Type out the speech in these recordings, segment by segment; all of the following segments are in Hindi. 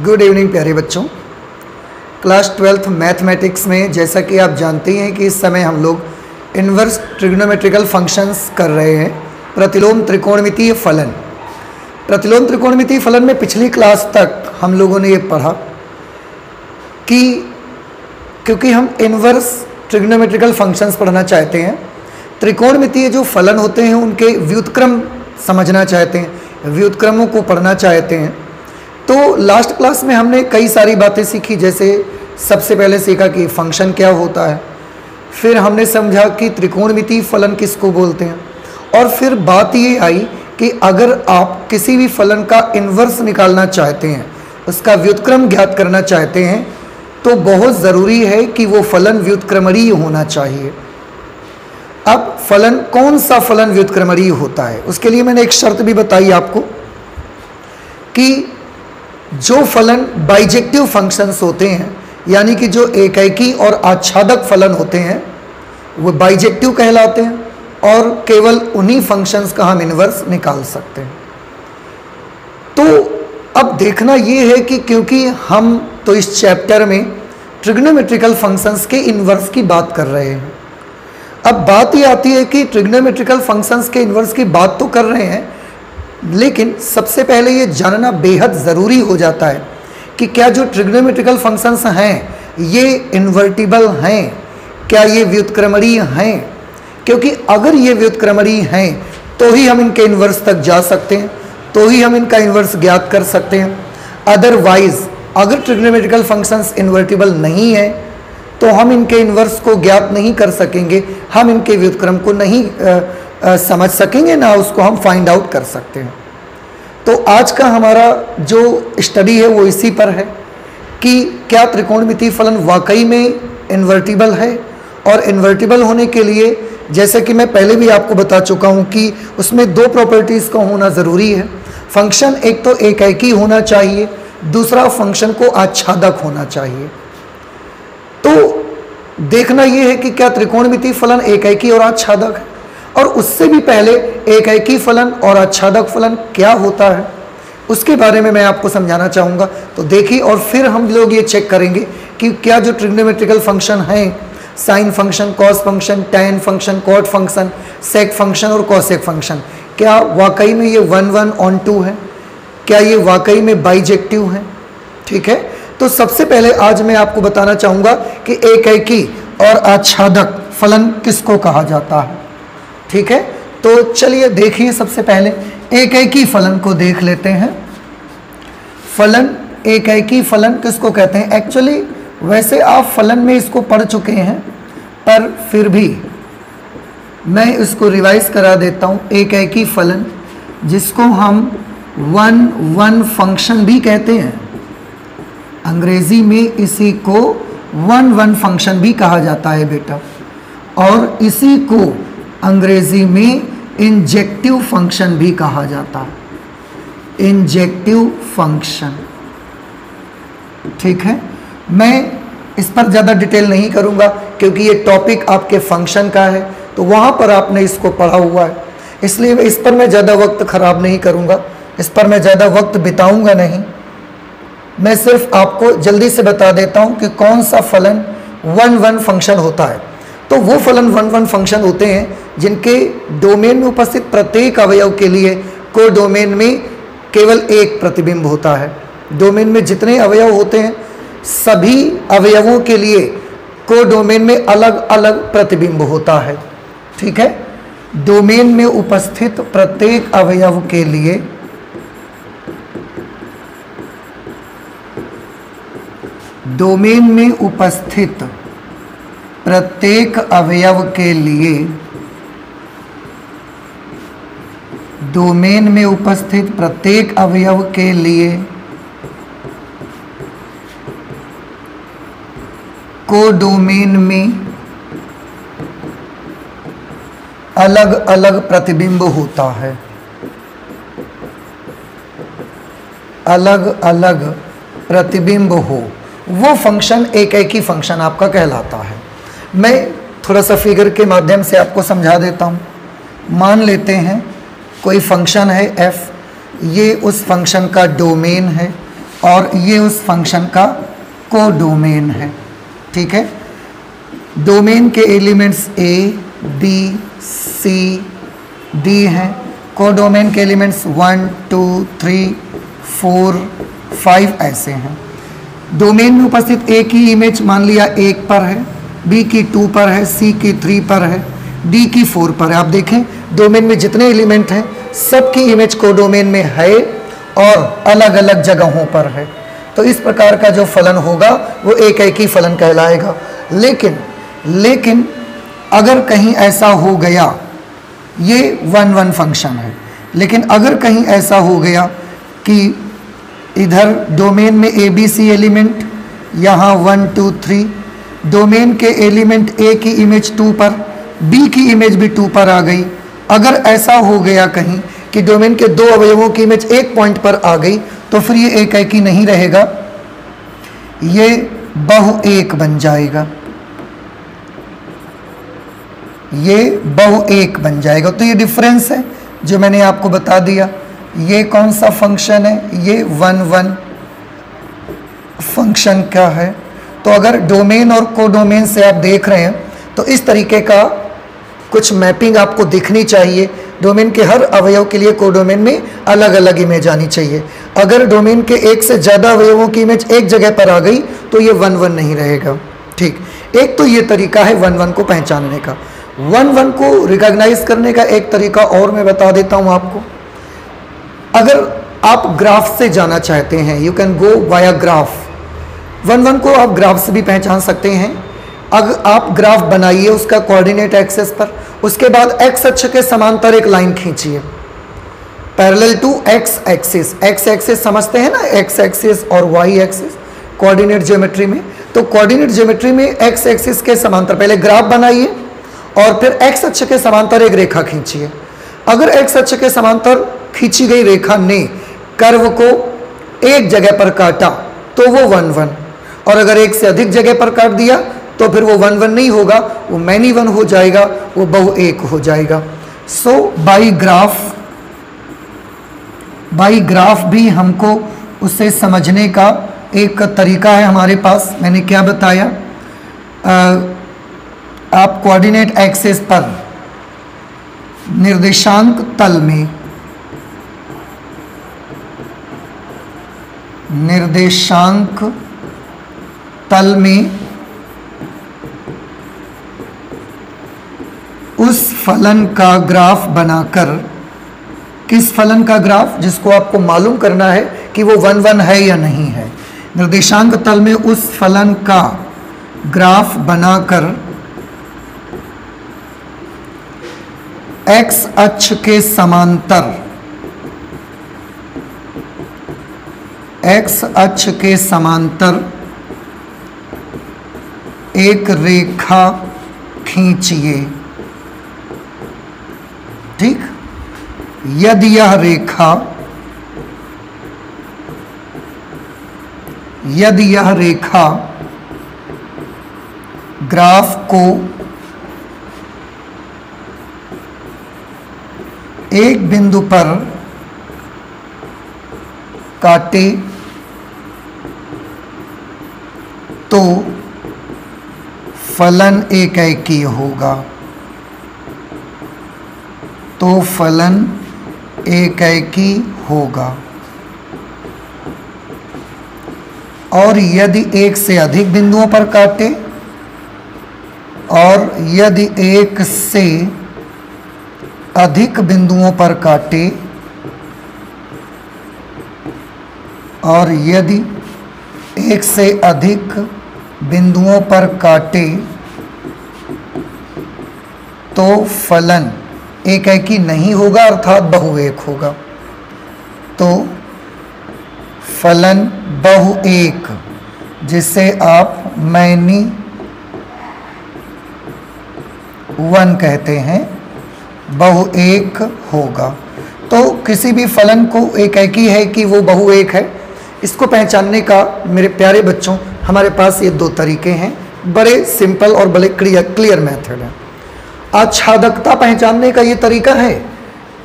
गुड इवनिंग प्यारे बच्चों। क्लास 12th मैथमेटिक्स में जैसा कि आप जानते हैं कि इस समय हम लोग इन्वर्स ट्रिग्नोमेट्रिकल फंक्शंस कर रहे हैं। प्रतिलोम त्रिकोणमितीय फलन। प्रतिलोम त्रिकोणमितीय फलन में पिछली क्लास तक हम लोगों ने ये पढ़ा कि क्योंकि हम इन्वर्स ट्रिग्नोमेट्रिकल फंक्शंस पढ़ना चाहते हैं, त्रिकोणमितीय जो फलन होते हैं उनके व्युत्क्रम समझना चाहते हैं, व्युत्क्रमों को पढ़ना चाहते हैं। तो लास्ट क्लास में हमने कई सारी बातें सीखी, जैसे सबसे पहले सीखा कि फंक्शन क्या होता है, फिर हमने समझा कि त्रिकोणमितीय फलन किसको बोलते हैं, और फिर बात ये आई कि अगर आप किसी भी फलन का इन्वर्स निकालना चाहते हैं, उसका व्युत्क्रम ज्ञात करना चाहते हैं, तो बहुत ज़रूरी है कि वो फलन व्युत्क्रमणीय होना चाहिए। अब फलन, कौन सा फलन व्युत्क्रमणीय होता है, उसके लिए मैंने एक शर्त भी बताई आपको कि जो फलन बाइजेक्टिव फंक्शंस होते हैं, यानी कि जो एकाएकी और आच्छादक फलन होते हैं, वो बाइजेक्टिव कहलाते हैं, और केवल उन्हीं फंक्शंस का हम इन्वर्स निकाल सकते हैं। तो अब देखना ये है कि क्योंकि हम तो इस चैप्टर में ट्रिग्नोमेट्रिकल फंक्शंस के इन्वर्स की बात कर रहे हैं। अब बात ये आती है कि ट्रिग्नोमेट्रिकल फंक्शंस के इन्वर्स की बात तो कर रहे हैं, लेकिन सबसे पहले ये जानना बेहद ज़रूरी हो जाता है कि क्या जो ट्रिग्नोमेट्रिकल फंक्शंस हैं ये इन्वर्टिबल हैं, क्या ये व्युत्क्रमणीय हैं। क्योंकि अगर ये व्युत्क्रमणीय हैं तो ही हम इनके इन्वर्स तक जा सकते हैं, तो ही हम इनका इन्वर्स ज्ञात कर सकते हैं। अदरवाइज अगर ट्रिग्नोमेट्रिकल फंक्शंस इन्वर्टिबल नहीं है तो हम इनके इन्वर्स को ज्ञात नहीं कर सकेंगे, हम इनके व्युत्क्रम को नहीं समझ सकेंगे, ना उसको हम फाइंड आउट कर सकते हैं। तो आज का हमारा जो स्टडी है वो इसी पर है कि क्या त्रिकोणमितीय फलन वाकई में इन्वर्टिबल है, और इन्वर्टिबल होने के लिए जैसे कि मैं पहले भी आपको बता चुका हूँ कि उसमें दो प्रॉपर्टीज़ का होना ज़रूरी है। फंक्शन एक तो एकाएकी होना चाहिए, दूसरा फंक्शन को आच्छादक होना चाहिए। तो देखना यह है कि क्या त्रिकोणमितीय फलन एकाएकी और आच्छादक है, और उससे भी पहले एकाएकी फलन और आच्छादक फलन क्या होता है उसके बारे में मैं आपको समझाना चाहूँगा। तो देखिए, और फिर हम लोग ये चेक करेंगे कि क्या जो ट्रिग्नोमेट्रिकल फंक्शन हैं, sine function, cos function, tan function, cot function, sec function और कॉसेक फंक्शन, क्या वाकई में ये 1/1 है, क्या ये वाकई में बाइजेक्टिव है। ठीक है, तो सबसे पहले आज मैं आपको बताना चाहूँगा कि एकाएकी और आच्छादक फलन किसको कहा जाता है। ठीक है, तो चलिए देखिए, सबसे पहले एकाएकी फलन को देख लेते हैं। फलन, एकाएकी फलन किसको कहते हैं। एक्चुअली वैसे आप फलन में इसको पढ़ चुके हैं, पर फिर भी मैं इसको रिवाइज करा देता हूँ। एकाएकी फलन जिसको हम 1/1 फंक्शन भी कहते हैं, अंग्रेजी में इसी को 1/1 फंक्शन भी कहा जाता है बेटा, और इसी को अंग्रेजी में इंजेक्टिव फंक्शन भी कहा जाता है, इंजेक्टिव फंक्शन। ठीक है, मैं इस पर ज़्यादा डिटेल नहीं करूँगा क्योंकि ये टॉपिक आपके फंक्शन का है, तो वहाँ पर आपने इसको पढ़ा हुआ है, इसलिए इस पर मैं ज़्यादा वक्त ख़राब नहीं करूँगा, इस पर मैं ज़्यादा वक्त बिताऊँगा नहीं। मैं सिर्फ आपको जल्दी से बता देता हूँ कि कौन सा फलन 1/1 फंक्शन होता है। तो वो फलन 1/1 फंक्शन होते हैं जिनके डोमेन में उपस्थित प्रत्येक अवयव के लिए को डोमेन में केवल एक प्रतिबिंब होता है। डोमेन में जितने अवयव होते हैं सभी अवयवों के लिए को डोमेन में अलग अलग प्रतिबिंब होता है। ठीक है, डोमेन में उपस्थित प्रत्येक अवयव के लिए डोमेन में उपस्थित प्रत्येक अवयव के लिए डोमेन में उपस्थित प्रत्येक अवयव के लिए कोडोमेन में अलग अलग प्रतिबिंब होता है, अलग अलग प्रतिबिंब हो, वो फंक्शन एकाएकी फंक्शन आपका कहलाता है। मैं थोड़ा सा फिगर के माध्यम से आपको समझा देता हूँ। मान लेते हैं कोई फंक्शन है f, ये उस फंक्शन का डोमेन है, और ये उस फंक्शन का कोडोमेन है। ठीक है, डोमेन के elements A B C D हैं, कोडोमेन के एलिमेंट्स 1 2 3 4 5 ऐसे हैं। डोमेन में उपस्थित ए की इमेज मान लिया 1 पर है, बी की 2 पर है, सी की 3 पर है, डी की 4 पर है। आप देखें डोमेन में जितने एलिमेंट हैं सबकी इमेज कोडोमेन में है और अलग अलग जगहों पर है। तो इस प्रकार का जो फलन होगा वो एक ही फलन कहलाएगा। लेकिन अगर कहीं ऐसा हो गया, ये 1 1 फंक्शन है, लेकिन अगर कहीं ऐसा हो गया कि इधर डोमेन में ए बी सी एलिमेंट, यहाँ 1 2 3, डोमेन के एलिमेंट ए की इमेज 2 पर, बी की इमेज भी 2 पर आ गई, अगर ऐसा हो गया कहीं कि डोमेन के 2 अवयवों की इमेज एक पॉइंट पर आ गई, तो फिर ये एक ही नहीं रहेगा, ये बहु एक बन जाएगा, ये बहु एक बन जाएगा। तो ये डिफरेंस है जो मैंने आपको बता दिया। ये कौन सा फंक्शन है? ये 1 1 फंक्शन का है। तो अगर डोमेन और कोडोमेन से आप देख रहे हैं तो इस तरीके का कुछ मैपिंग आपको दिखनी चाहिए। डोमेन के हर अवयव के लिए कोडोमेन में अलग अलग इमेज आनी चाहिए। अगर डोमेन के एक से ज़्यादा अवयवों की इमेज एक जगह पर आ गई तो ये 1 1 नहीं रहेगा। ठीक, एक तो ये तरीका है 1 1 को पहचानने का। 1 1 को रिकॉग्नाइज करने का एक तरीका और मैं बता देता हूँ आपको। अगर आप ग्राफ से जाना चाहते हैं, you can go via graph. 1 1 को आप ग्राफ से भी पहचान सकते हैं। अगर आप ग्राफ बनाइए उसका कोऑर्डिनेट एक्सेस पर, उसके बाद एक्स अक्ष के समांतर एक लाइन खींचिए parallel to X axis. X axis समझते हैं ना, एक्स एक्सिस और वाई एक्सिस कोऑर्डिनेट ज्योमेट्री में। तो कोऑर्डिनेट ज्योमेट्री में एक्स एक्सिस के समांतर पहले ग्राफ बनाइए और फिर एक्स अक्ष के समांतर एक रेखा खींचिए। अगर एक्स अक्ष के समांतर खींची गई रेखा ने कर्व को एक जगह पर काटा तो वो 1 1, और अगर एक से अधिक जगह पर काट दिया तो फिर वो 1 1 नहीं होगा, वो मैनी 1 हो जाएगा, वो बहु एक हो जाएगा। सो बाई ग्राफ भी हमको उसे समझने का एक तरीका है हमारे पास। मैंने क्या बताया, आप कोऑर्डिनेट एक्सिस पर निर्देशांक तल में उस फलन का ग्राफ बनाकर, किस फलन का ग्राफ, जिसको आपको मालूम करना है कि वो 1 1 है या नहीं है, निर्देशांक तल में उस फलन का ग्राफ बनाकर एक्स अक्ष के समांतर एक रेखा खींचिए। ठीक, यदि यह रेखा ग्राफ को एक बिंदु पर काटे तो फलन एकाकी होगा। और यदि एक से अधिक बिंदुओं पर काटे, और यदि एक से अधिक बिंदुओं पर काटे, और यदि एक से अधिक बिंदुओं पर काटे तो फलन एकाकी नहीं होगा, अर्थात बहुएक होगा। तो फलन बहुएक, जिसे आप मैनी 1 कहते हैं, बहुएक होगा। तो किसी भी फलन को एकाकी है कि वो बहुएक है, इसको पहचानने का मेरे प्यारे बच्चों हमारे पास ये 2 तरीके हैं। बड़े सिंपल और बड़े क्लियर मेथड है। आच्छादकता पहचानने का ये तरीका है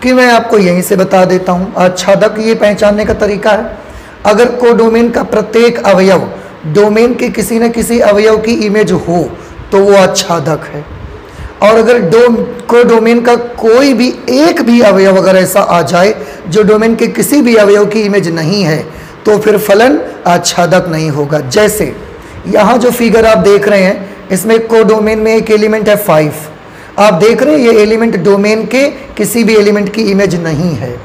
कि मैं आपको यहीं से बता देता हूँ। आच्छादक ये पहचानने का तरीका है, अगर कोडोमेन का प्रत्येक अवयव डोमेन के किसी न किसी अवयव की इमेज हो तो वो आच्छादक है, और अगर कोडोमेन का कोई भी एक भी अवयव अगर ऐसा आ जाए जो डोमेन के किसी भी अवयव की इमेज नहीं है तो फिर फलन आच्छादक नहीं होगा। जैसे यहाँ जो फिगर आप देख रहे हैं इसमें कोडोमेन में एक एलिमेंट है 5, आप देख रहे हैं ये एलिमेंट डोमेन के किसी भी एलिमेंट की इमेज नहीं है,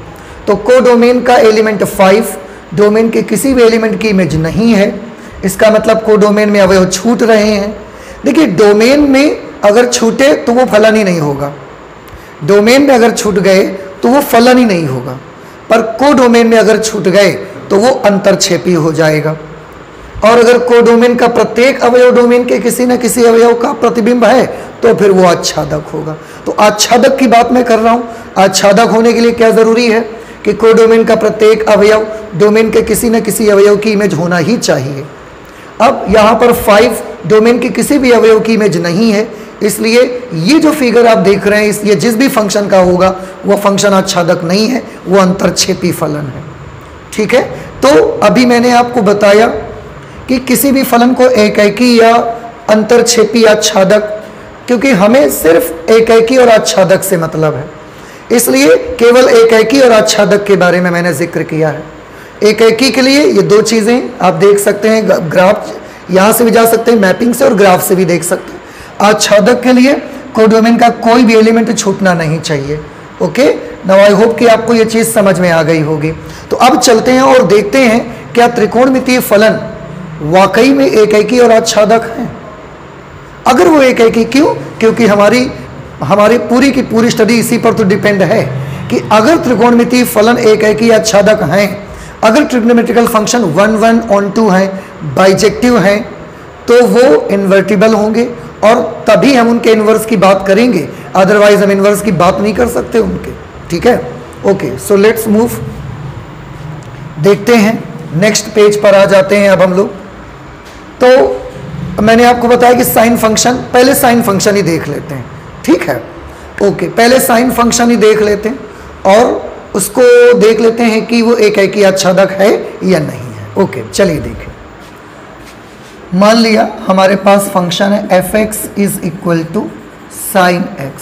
तो कोडोमेन का एलिमेंट 5 डोमेन के किसी भी एलिमेंट की इमेज नहीं है, इसका मतलब कोडोमेन में अवयव छूट रहे हैं। देखिए डोमेन में अगर छूटे तो वो फलन ही नहीं होगा, डोमेन में अगर छूट गए तो वो फलन ही नहीं होगा, पर कोडोमेन में अगर छूट गए तो वो अंतरक्षेपी हो जाएगा। और अगर कोडोमेन का प्रत्येक अवयव डोमेन के किसी न किसी अवयव का प्रतिबिंब है तो फिर वो आच्छादक होगा। तो आच्छादक की बात मैं कर रहा हूँ। आच्छादक होने के लिए क्या जरूरी है कि कोडोमेन का प्रत्येक अवयव डोमेन के किसी न किसी अवयव की इमेज होना ही चाहिए। अब यहाँ पर 5 डोमेन के किसी भी अवयव की इमेज नहीं है, इसलिए ये जो फिगर आप देख रहे हैं इसलिए जिस भी फंक्शन का होगा वो फंक्शन आच्छादक नहीं है, वो अंतरक्षेपी फलन है। ठीक है, तो अभी मैंने आपको बताया कि किसी भी फलन को एकैकी या अंतरक्षेपी आच्छादक, क्योंकि हमें सिर्फ एकैकी और आच्छादक से मतलब है, इसलिए केवल एकैकी और आच्छादक के बारे में मैंने जिक्र किया है। एकैकी के लिए ये दो चीज़ें आप देख सकते हैं, ग्राफ यहाँ से भी जा सकते हैं, मैपिंग से, और ग्राफ से भी देख सकते हैं। आच्छादक के लिए कोडोमेन का कोई भी एलिमेंट छूटना नहीं चाहिए। ओके, नाउ आई होप कि आपको ये चीज़ समझ में आ गई होगी। तो अब चलते हैं और देखते हैं क्या त्रिकोणमितीय फलन वाकई में एकैकी और आच्छादक हैं। अगर वो एकैकी, क्यों? क्योंकि हमारी पूरी की पूरी स्टडी इसी पर तो डिपेंड है कि अगर त्रिकोणमितीय फलन एकैकी या आच्छादक हैं, अगर ट्रिग्नोमेट्रिकल फंक्शन 1 1 on 2 हैं, बाइजेक्टिव हैं, तो वो इन्वर्टिबल होंगे और तभी हम उनके इन्वर्स की बात करेंगे, अदरवाइज हम इन्वर्स की बात नहीं कर सकते उनके। ठीक है, ओके, सो लेट्स मूव, देखते हैं नेक्स्ट पेज पर आ जाते हैं अब हम लोग। तो मैंने आपको बताया कि साइन फंक्शन, पहले साइन फंक्शन ही देख लेते हैं। ठीक है, ओके, पहले साइन फंक्शन ही देख लेते हैं और उसको देख लेते हैं कि वो एकैकी आच्छादक है या नहीं है। ओके, चलिए देखें। मान लिया हमारे पास फंक्शन है f(x) is equal to sine x।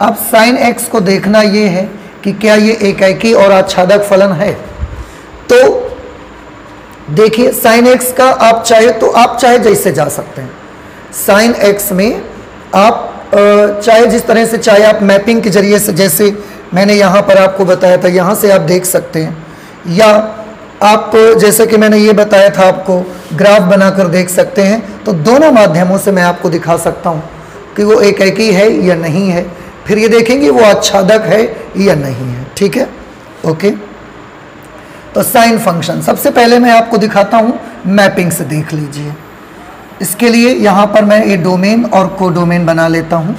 अब साइन x को देखना ये है कि क्या ये एकैकी और आच्छादक फलन है। तो देखिए साइन x का आप चाहे जैसे जा सकते हैं। साइन x में आप चाहे जिस तरह से चाहे आप मैपिंग के जरिए से, जैसे मैंने यहाँ पर आपको बताया था, यहाँ से आप देख सकते हैं, या आप जैसे कि मैंने ये बताया था आपको ग्राफ बनाकर देख सकते हैं। तो दोनों माध्यमों से मैं आपको दिखा सकता हूँ कि वो एकैकी है या नहीं है, फिर ये देखेंगे वो आच्छादक है या नहीं है। ठीक है, ओके। तो साइन फंक्शन सबसे पहले मैं आपको दिखाता हूँ, मैपिंग से देख लीजिए। इसके लिए यहाँ पर मैं ये डोमेन और कोडोमेन बना लेता हूँ।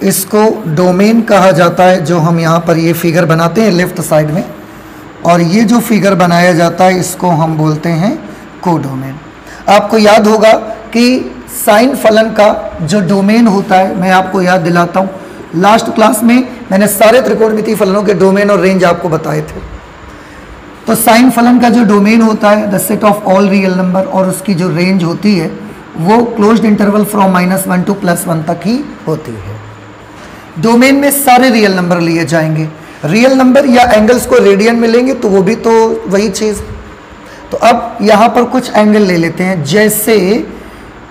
इसको डोमेन कहा जाता है जो हम यहाँ पर ये फिगर बनाते हैं लेफ्ट साइड में, और ये जो फिगर बनाया जाता है इसको हम बोलते हैं कोडोमेन। आपको याद होगा कि साइन फलन का जो डोमेन होता है, मैं आपको याद दिलाता हूँ, लास्ट क्लास में मैंने सारे त्रिकोणमितीय फलनों के डोमेन और रेंज आपको बताए थे। तो साइन फलन का जो डोमेन होता है the set of all real number, और उसकी जो रेंज होती है वो क्लोज्ड इंटरवल फ्रॉम -1 to +1 तक ही होती है। डोमेन में सारे रियल नंबर लिए जाएंगे, रियल नंबर या एंगल्स को रेडियन में लेंगे तो वो भी तो वही चीज़। तो अब यहाँ पर कुछ एंगल ले लेते हैं, जैसे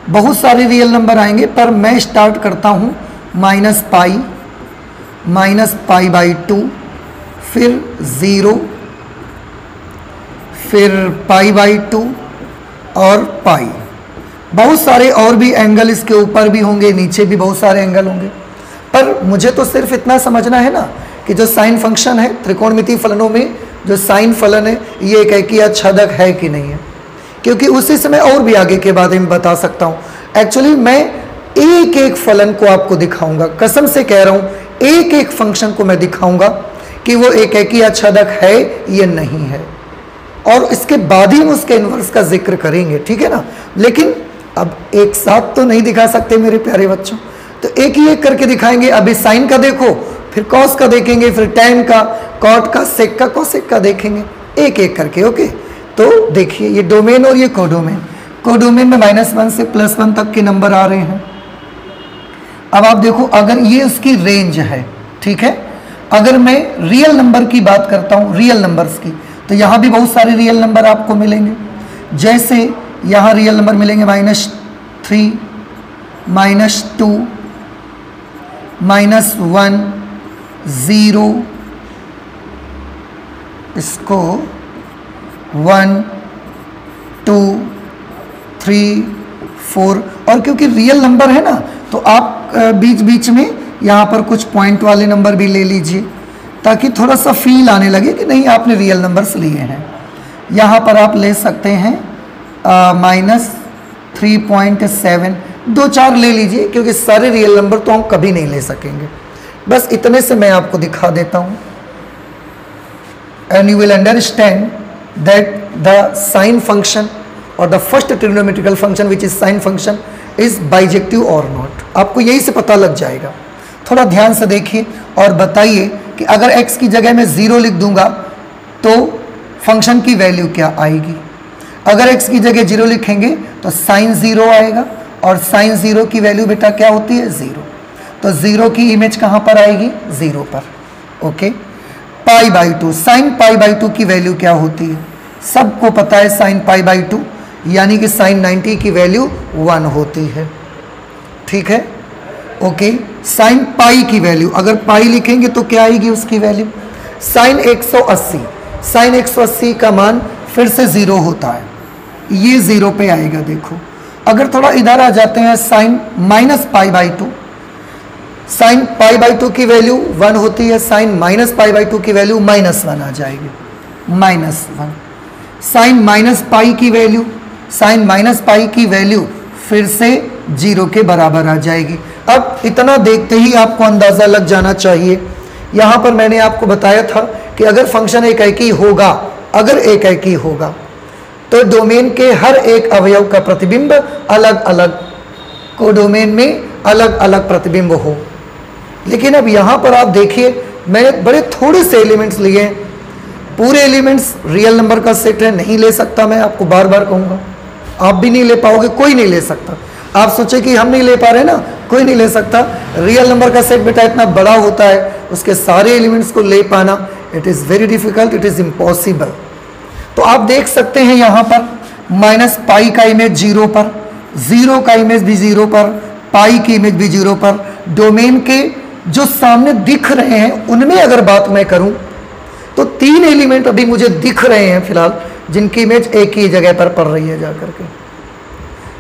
बहुत सारे रियल नंबर आएंगे, पर मैं स्टार्ट करता हूँ -π/2, फिर 0, फिर π/2 और पाई। बहुत सारे और भी एंगल इसके ऊपर भी होंगे, नीचे भी बहुत सारे एंगल होंगे, पर मुझे तो सिर्फ इतना समझना है ना कि जो साइन फंक्शन है त्रिकोणमितीय फलनों में, जो साइन फलन है ये एकैकी आच्छादक है कि नहीं है, क्योंकि उसी से मैं और भी आगे के बारे में बता सकता हूँ। एक्चुअली मैं एक एक फलन को आपको दिखाऊंगा, कसम से कह रहा हूँ, एक एक फंक्शन को मैं दिखाऊंगा कि वो एकैकी आच्छादक है या नहीं है, और इसके बाद ही हम उसके इन्वर्स का जिक्र करेंगे। ठीक है ना, लेकिन अब एक साथ तो नहीं दिखा सकते मेरे प्यारे बच्चों, तो एक ही एक करके दिखाएंगे। अभी साइन का देखो, फिर कॉस का देखेंगे, फिर टैन का, कॉट का, सेक का, कोसेक का देखेंगे। एक एक करके। ओके, तो देखिए ये डोमेन और ये कोडोमेन, कोडोमेन में -1 से +1 तक के नंबर आ रहे हैं। अब आप देखो, अगर ये उसकी रेंज है, ठीक है, अगर मैं रियल नंबर की बात करता हूँ, रियल नंबर्स की, तो यहाँ भी बहुत सारे रियल नंबर आपको मिलेंगे। जैसे यहाँ रियल नंबर मिलेंगे -3, -2, -1, 0, इसको 1, 2, 3, 4, और क्योंकि रियल नंबर है ना, तो आप बीच बीच में यहाँ पर कुछ पॉइंट वाले नंबर भी ले लीजिए, ताकि थोड़ा सा फील आने लगे कि नहीं आपने रियल नंबर्स लिए हैं। यहाँ पर आप ले सकते हैं -3.7, 2-4 ले लीजिए, क्योंकि सारे रियल नंबर तो हम कभी नहीं ले सकेंगे। बस इतने से मैं आपको दिखा देता हूँ, and you will understand that the sine function और the first trigonometrical function which is sine function is bijective और नॉट। आपको यही से पता लग जाएगा। थोड़ा ध्यान से देखिए और बताइए कि अगर x की जगह मैं 0 लिख दूंगा तो फंक्शन की वैल्यू क्या आएगी। अगर x की जगह 0 लिखेंगे तो साइन 0 आएगा, और साइन 0 की वैल्यू बेटा क्या होती है, 0। तो 0 की इमेज कहाँ पर आएगी, 0 पर। ओके, π/2, साइन π/2 की वैल्यू क्या होती है, सबको पता है, साइन π/2 यानी कि साइन 90 की वैल्यू 1 होती है। ठीक है, ओके, साइन पाई की वैल्यू, अगर पाई लिखेंगे तो क्या आएगी उसकी वैल्यू, साइन 180, साइन 180 का मान फिर से 0 होता है, ये 0 पे आएगा। देखो, अगर थोड़ा इधर आ जाते हैं, साइन -π/2, साइन π/2 की वैल्यू 1 होती है, साइन -π/2 की वैल्यू -1 आ जाएगी, -1। साइन -π की वैल्यू, साइन -π की वैल्यू फिर से 0 के बराबर आ जाएगी। अब इतना देखते ही आपको अंदाज़ा लग जाना चाहिए। यहाँ पर मैंने आपको बताया था कि अगर फंक्शन एकाएकी होगा, अगर एकाएकी होगा तो डोमेन के हर एक अवयव का प्रतिबिंब अलग अलग, कोडोमेन में अलग अलग प्रतिबिंब हो। लेकिन अब यहाँ पर आप देखिए, मैंने बड़े थोड़े से एलिमेंट्स लिए हैं, पूरे एलिमेंट्स रियल नंबर का सेट है, नहीं ले सकता, मैं आपको बार बार कहूँगा, आप भी नहीं ले पाओगे, कोई नहीं ले सकता। आप सोचे कि हम नहीं ले पा रहे ना, कोई नहीं ले सकता। रियल नंबर का सेट बेटा इतना बड़ा होता है, उसके सारे एलिमेंट्स को ले पाना it is very difficult, it is impossible. तो आप देख सकते हैं यहाँ पर -π का इमेज 0 पर, 0 का इमेज भी 0 पर, पाई की इमेज भी 0 पर। डोमेन के जो सामने दिख रहे हैं उनमें अगर बात मैं करूँ तो 3 एलिमेंट अभी मुझे दिख रहे हैं फिलहाल, जिनकी इमेज एक ही जगह पर पड़ रही है जाकर के।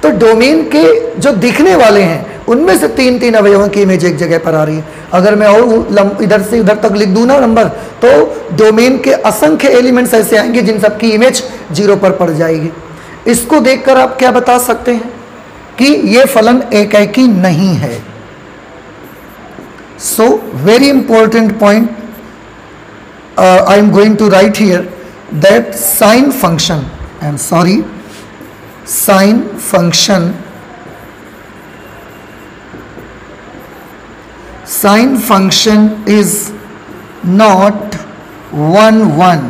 तो डोमेन के जो दिखने वाले हैं उनमें से 3-3 अवयवों की इमेज एक जगह पर आ रही है। अगर मैं और इधर से इधर तक लिख दूं ना नंबर, तो डोमेन के असंख्य एलिमेंट्स ऐसे आएंगे जिन सब की इमेज 0 पर पड़ जाएगी। इसको देखकर आप क्या बता सकते हैं कि ये फलन एकाएकी नहीं है। So very important point I am going to write here that sine function, I am sorry, sine function, sine function is not 1-1,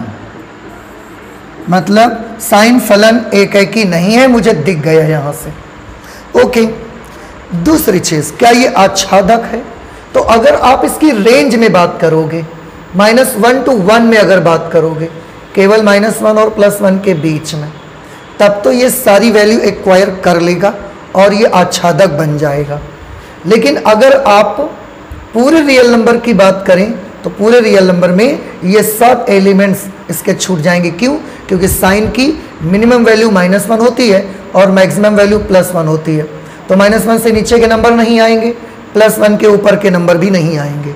मतलब साइन फलन एकाएकी नहीं है, मुझे दिख गया यहां से। ओके, दूसरी चीज, क्या ये आच्छादक है? तो अगर आप इसकी रेंज में बात करोगे, -1 to 1 में अगर बात करोगे, केवल -1 और +1 के बीच में, तब तो ये सारी वैल्यू एक्वायर कर लेगा और ये आच्छादक बन जाएगा। लेकिन अगर आप पूरे रियल नंबर की बात करें तो पूरे रियल नंबर में ये सब एलिमेंट्स इसके छूट जाएंगे। क्यों? क्योंकि साइन की मिनिमम वैल्यू -1 होती है और मैक्सिमम वैल्यू +1 होती है। तो -1 से नीचे के नंबर नहीं आएंगे, +1 के ऊपर के नंबर भी नहीं आएंगे।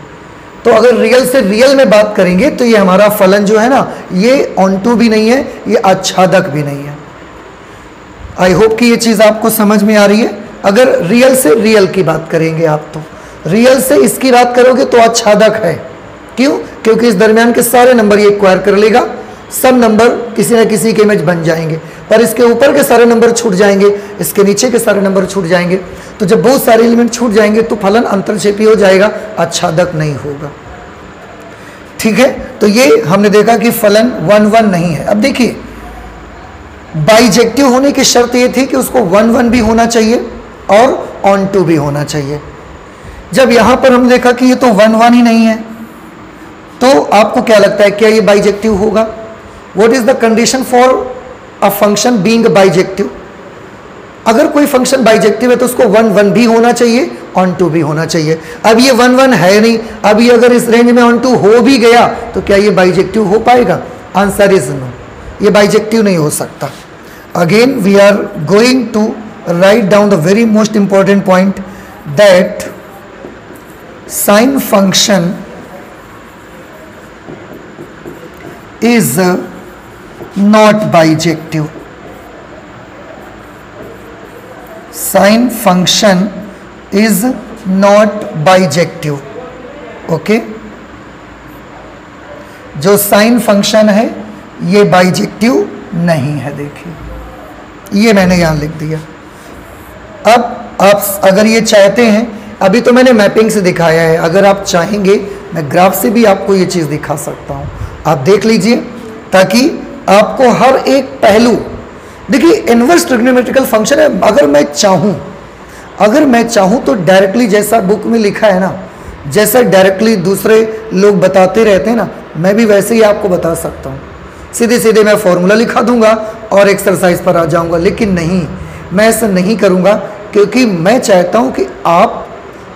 तो अगर रियल से रियल में बात करेंगे तो ये हमारा फलन जो है ना, ये ऑनटू भी नहीं है, ये आच्छादक भी नहीं है। आई होप कि ये चीज़ आपको समझ में आ रही है। अगर रियल से रियल की बात करेंगे आप, तो रियल से इसकी बात करोगे तो आच्छादक है। क्यों? क्योंकि इस दरमियान के सारे नंबर ये एक्वायर कर लेगा, सब नंबर किसी न किसी के इमेज बन जाएंगे, पर इसके ऊपर के सारे नंबर छूट जाएंगे, इसके नीचे के सारे नंबर छूट जाएंगे। तो जब बहुत सारे एलिमेंट छूट जाएंगे तो फलन अंतरक्षेपी हो जाएगा, आच्छादक नहीं होगा। ठीक है। तो ये हमने देखा कि फलन 1 1 नहीं है। अब देखिए बाइजेक्टिव होने की शर्त ये थी कि उसको 1 1 भी होना चाहिए और ऑन टू भी होना चाहिए। जब यहां पर हम देखा कि ये तो 1 1 ही नहीं है, तो आपको क्या लगता है क्या ये बाइजेक्टिव होगा? What is the condition for a function being bijective? अगर कोई फंक्शन बाइजेक्टिव है तो उसको 1 1 भी होना चाहिए, ऑन टू भी होना चाहिए। अब ये 1 1 है नहीं, अब ये अगर इस रेंज में ऑन टू हो भी गया तो क्या ये बाइजेक्टिव हो पाएगा? आंसर इज नो, ये बाइजेक्टिव नहीं हो सकता। Again we are going to write down the very most important point that sine function is not bijective. Sine function is not bijective. Okay, जो साइन फंक्शन है ये बाइजेक्टिव नहीं है। देखिए ये मैंने यहां लिख दिया। अब आप अगर ये चाहते हैं, अभी तो मैंने मैपिंग से दिखाया है, अगर आप चाहेंगे मैं ग्राफ से भी आपको ये चीज़ दिखा सकता हूँ, आप देख लीजिए, ताकि आपको हर एक पहलू देखिए। इनवर्स ट्रिग्नोमेट्रिकल फंक्शन है, अगर मैं चाहूँ तो डायरेक्टली जैसा बुक में लिखा है ना, जैसा डायरेक्टली दूसरे लोग बताते रहते हैं ना, मैं भी वैसे ही आपको बता सकता हूँ। सीधे सीधे मैं फॉर्मूला लिखा दूंगा और एक्सरसाइज पर आ जाऊंगा, लेकिन नहीं, मैं ऐसा नहीं करूँगा, क्योंकि मैं चाहता हूँ कि आप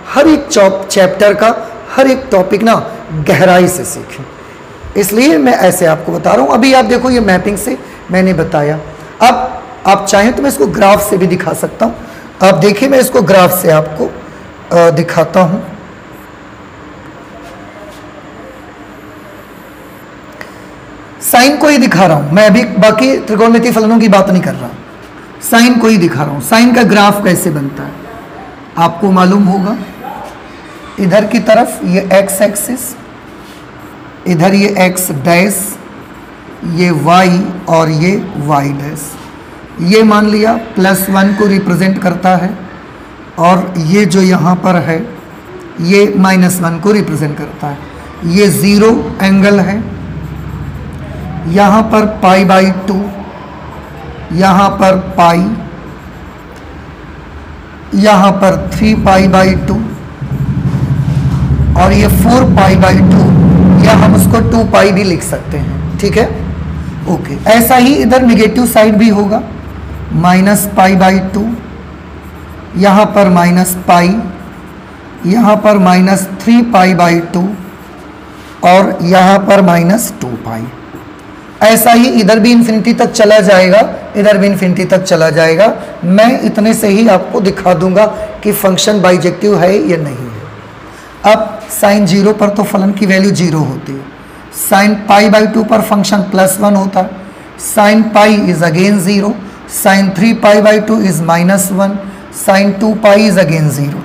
हर एक चैप्टर का हर एक टॉपिक ना गहराई से सीखें, इसलिए मैं ऐसे आपको बता रहा हूँ। अभी आप देखो ये मैपिंग से मैंने बताया। अब आप चाहें तो मैं इसको ग्राफ से भी दिखा सकता हूँ। आप देखिए मैं इसको ग्राफ से आपको दिखाता हूँ। साइन को ही दिखा रहा हूँ मैं, अभी बाकी त्रिकोणमितीय फलनों की बात नहीं कर रहा, साइन को ही दिखा रहा हूँ। साइन का ग्राफ कैसे बनता है आपको मालूम होगा। इधर की तरफ ये एक्स एक्सिस, इधर ये एक्स डैश, ये वाई और ये वाई डैश। ये मान लिया +1 को रिप्रेजेंट करता है, और ये जो यहाँ पर है ये -1 को रिप्रेजेंट करता है। ये 0 एंगल है, यहाँ पर π/2, यहाँ पर पाई, यहाँ पर 3π/2 और ये 4π/2, या हम उसको 2π भी लिख सकते हैं, ठीक है, ओके। ऐसा ही इधर निगेटिव साइड भी होगा, -π/2, यहाँ पर -π, यहाँ पर -3π/2 और यहाँ पर -2π। ऐसा ही इधर भी इन्फिनिटी तक चला जाएगा, इधर भी इन्फिनिटी तक चला जाएगा। मैं इतने से ही आपको दिखा दूंगा कि फंक्शन बाइजेक्टिव है या नहीं है। अब साइन 0 पर तो फलन की वैल्यू 0 होती है, साइन π/2 पर फंक्शन +1 होता है, sine π is again 0, sine 3π/2 is -1, sine 2π is again 0।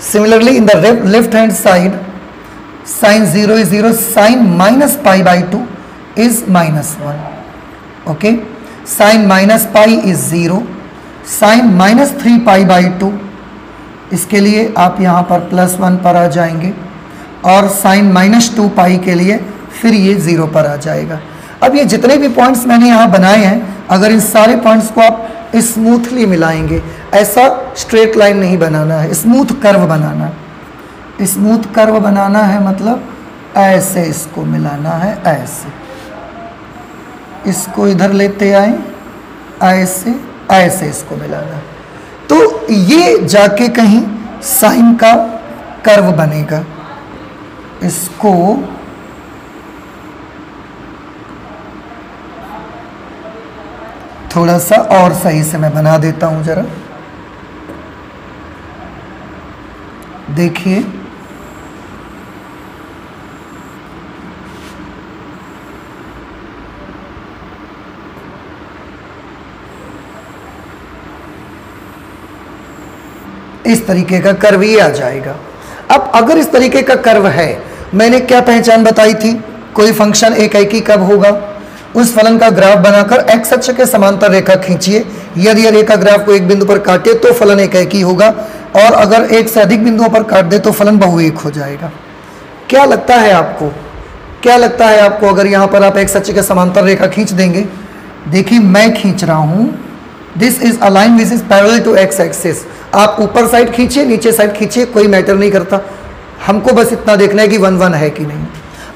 Similarly in the left hand side sine 0 is 0, sine -π/2 is -1, okay, sin -π is 0, sin -3π/2, इसके लिए आप यहाँ पर +1 पर आ जाएंगे, और sin -2π के लिए फिर ये 0 पर आ जाएगा। अब ये जितने भी पॉइंट्स मैंने यहाँ बनाए हैं, अगर इन सारे पॉइंट्स को आप स्मूथली मिलाएंगे, ऐसा स्ट्रेट लाइन नहीं बनाना है, स्मूथ कर्व बनाना है। स्मूथ कर्व बनाना है मतलब ऐसे इसको मिलाना है, ऐसे इसको इधर लेते आए, ऐसे ऐसे इसको मिलाना, तो ये जाके कहीं साइन का कर्व बनेगा। इसको थोड़ा सा और सही से मैं बना देता हूं, जरा देखिए। इस तरीके का कर्व ये आ जाएगा। अब अगर इस तरीके का कर्व है, मैंने क्या पहचान बताई थी, कोई फंक्शन एकाएकी कब होगा, उस फलन का ग्राफ बनाकर एक्स अक्ष के समांतर रेखा खींचिए। यदि रेखा ग्राफ को एक बिंदु पर काटे तो फलन एकाएकी होगा, और अगर एक से अधिक बिंदुओं पर काट दे तो फलन बहुएक हो जाएगा। क्या लगता है आपको क्या लगता है आपको अगर यहाँ पर आप एक्स अक्ष के समांतर रेखा खींच देंगे? देखिए मैं खींच रहा हूँ, this is a line which is parallel to X axis. आप ऊपर साइड खींचिए, नीचे साइड खींचिए, कोई मैटर नहीं करता, हमको बस इतना देखना है कि 1 1 है कि नहीं।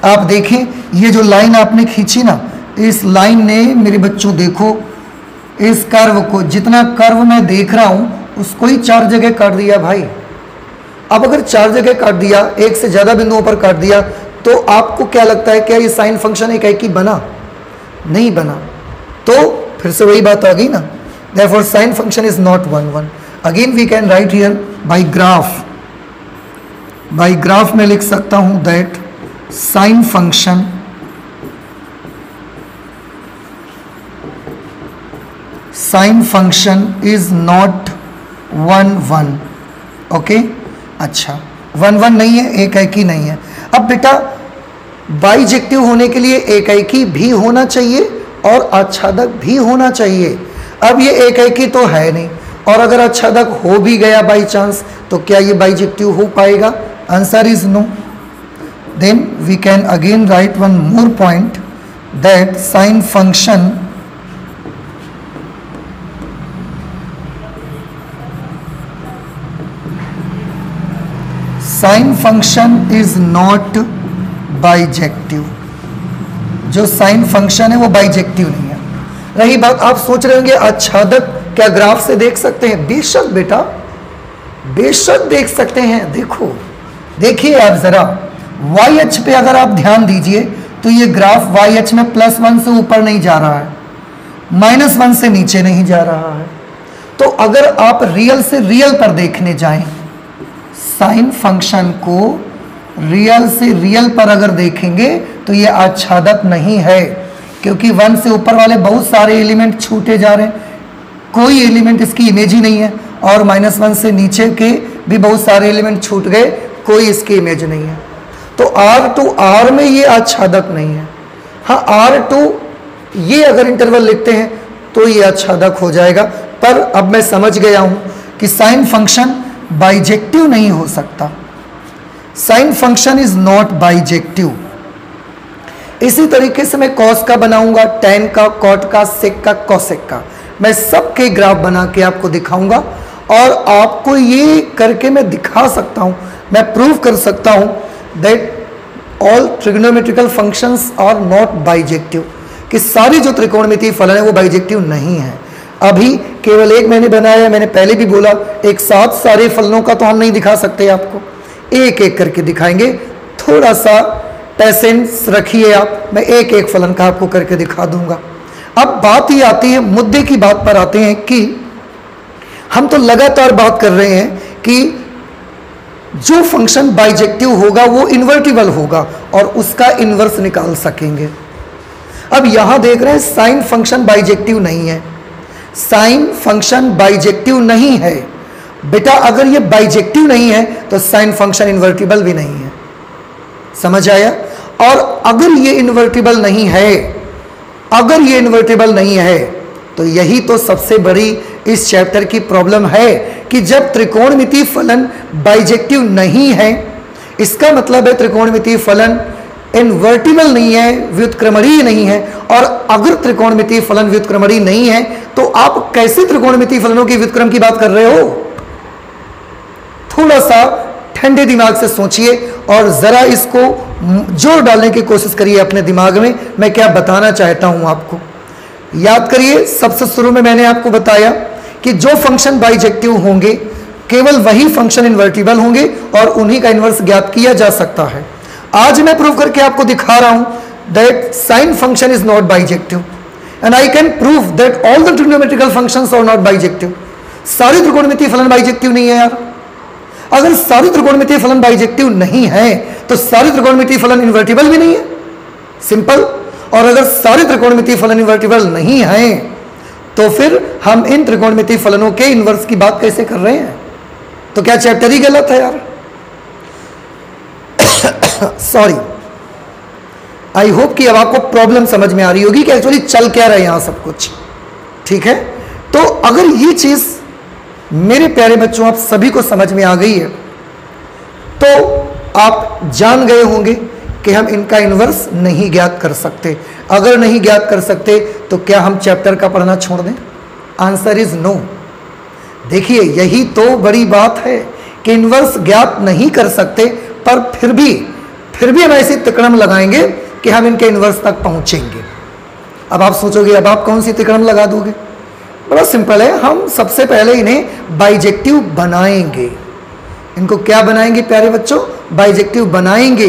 आप देखें ये जो लाइन आपने खींची ना, इस लाइन ने मेरे बच्चों देखो इस कर्व को, जितना कर्व मैं देख रहा हूँ उसको ही 4 जगह काट दिया भाई। अब अगर 4 जगह काट दिया, एक से ज़्यादा बिंदुओं पर काट दिया, तो आपको क्या लगता है क्या ये साइन फंक्शन एकाएकी बना? नहीं बना। तो फिर से वही बात आ गई ना, therefore sin function is not 1 1. Again we can write here by graph. By graph में लिख सकता हूं that sin function is not 1 1. Okay, अच्छा 1 1 नहीं है, एकाएकी नहीं है। अब बेटा बाइजेक्टिव होने के लिए एकाएकी भी होना चाहिए और आच्छादक भी होना चाहिए। अब ये एकाएकी तो है नहीं, और अगर आच्छादक हो भी गया बाई चांस तो क्या ये बाइजेक्टिव हो पाएगा? Answer is no. Then we can again write one more point that sine function is not bijective. जो साइन फंक्शन है वो बाइजेक्टिव नहीं है। रही बात, आप सोच रहे होंगे आच्छादक क्या ग्राफ से देख सकते हैं? बेशक बेटा, बेशक देख सकते हैं। देखो, देखिए आप जरा वाई अक्ष पे अगर आप ध्यान दीजिए तो ये ग्राफ वाई अक्ष में +1 से ऊपर नहीं जा रहा है, -1 से नीचे नहीं जा रहा है। तो अगर आप रियल से रियल पर देखने जाएं, साइन फंक्शन को रियल से रियल पर अगर देखेंगे तो ये आच्छादक नहीं है, क्योंकि 1 से ऊपर वाले बहुत सारे एलिमेंट छूटे जा रहे हैं, कोई एलिमेंट इसकी इमेज ही नहीं है, और -1 से नीचे के भी बहुत सारे एलिमेंट छूट गए, कोई इसकी इमेज नहीं है। तो R में ये आच्छादक नहीं है। हाँ, R2 ये अगर इंटरवल लिखते हैं तो ये आच्छादक हो जाएगा। पर अब मैं समझ गया हूं कि साइन फंक्शन बाइजेक्टिव नहीं हो सकता। Sign function is not bijective. इसी तरीके से मैं कॉस का बनाऊंगा, टेन का, कॉट का, सेक का, कॉसेक का, मैं सबके ग्राफ बना के आपको दिखाऊंगा, और आपको ये करके मैं दिखा सकता हूं, मैं प्रूव कर सकता हूं that all trigonometrical functions are not bijective, कि सारी जो त्रिकोणमितीय फलन है वो बाइजेक्टिव नहीं है। अभी केवल एक मैंने बनाया है, मैंने पहले भी बोला एक साथ सारे फलनों का तो हम नहीं दिखा सकते, आपको एक एक करके दिखाएंगे। थोड़ा सा पेशेंस रखिए आप, मैं एक एक फलन का आपको करके दिखा दूंगा। अब बात ही आती है, मुद्दे की बात पर आते हैं कि हम तो लगातार बात कर रहे हैं कि जो फंक्शन बाइजेक्टिव होगा वो इन्वर्टिबल होगा और उसका इन्वर्स निकाल सकेंगे। अब यहां देख रहे हैं साइन फंक्शन बाइजेक्टिव नहीं है, साइन फंक्शन बाइजेक्टिव नहीं है बेटा। अगर ये बाइजेक्टिव नहीं है तो साइन फंक्शन इन्वर्टिबल भी नहीं है, समझ आया? और अगर ये इन्वर्टिबल नहीं है, अगर ये इन्वर्टिबल नहीं है तो यही तो सबसे बड़ी इस चैप्टर की प्रॉब्लम है कि जब त्रिकोणमितीय फलन बाइजेक्टिव नहीं है, इसका मतलब है त्रिकोणमितीय फलन इन्वर्टिबल नहीं है, व्युत्क्रमणीय नहीं है। और अगर त्रिकोणमितीय फलन व्युत्क्रमणीय नहीं है तो आप कैसे त्रिकोणमितीय फलनों की व्युत्क्रम की बात कर रहे हो? थोड़ा सा ठंडे दिमाग से सोचिए और जरा इसको जोर डालने की कोशिश करिए अपने दिमाग में, मैं क्या बताना चाहता हूं आपको। याद करिए, सबसे शुरू में मैंने आपको बताया कि जो फंक्शन बाइजेक्टिव होंगे केवल वही फंक्शन इन्वर्टिबल होंगे और उन्हीं का इन्वर्स ज्ञात किया जा सकता है। आज मैं प्रूव करके आपको दिखा रहा हूं that sine function is not bijective and I can prove that all the trigonometrical functions are not bijective. सारे त्रिकोणमितीय फलन बाइजेक्टिव नहीं है यार। अगर सारे त्रिकोणमितीय फलन बाइजेक्टिव नहीं है तो सारे त्रिकोणमितीय फलन इन्वर्टिबल भी नहीं है, सिंपल। और अगर सारे त्रिकोणमितीय फलन इन्वर्टिबल नहीं है तो फिर हम इन त्रिकोणमितीय फलनों के इन्वर्स की बात कैसे कर रहे हैं? तो क्या चैप्टर ही गलत है यार? सॉरी, आई होप कि अब आपको प्रॉब्लम समझ में आ रही होगी कि एक्चुअली चल क्या रहा है यहां सब कुछ, ठीक है? तो अगर ये चीज मेरे प्यारे बच्चों आप सभी को समझ में आ गई है तो आप जान गए होंगे कि हम इनका इन्वर्स नहीं ज्ञात कर सकते। अगर नहीं ज्ञात कर सकते तो क्या हम चैप्टर का पढ़ना छोड़ दें? Answer is no. देखिए यही तो बड़ी बात है कि इन्वर्स ज्ञात नहीं कर सकते, पर फिर भी हम ऐसी तिकड़म लगाएंगे कि हम इनके इन्वर्स तक पहुंचेंगे। अब आप सोचोगे अब आप कौन सी तिकड़म लगा दोगे? बड़ा सिंपल है, हम सबसे पहले इन्हें बाइजेक्टिव बनाएंगे। इनको क्या बनाएंगे प्यारे बच्चों? बाइजेक्टिव बनाएंगे,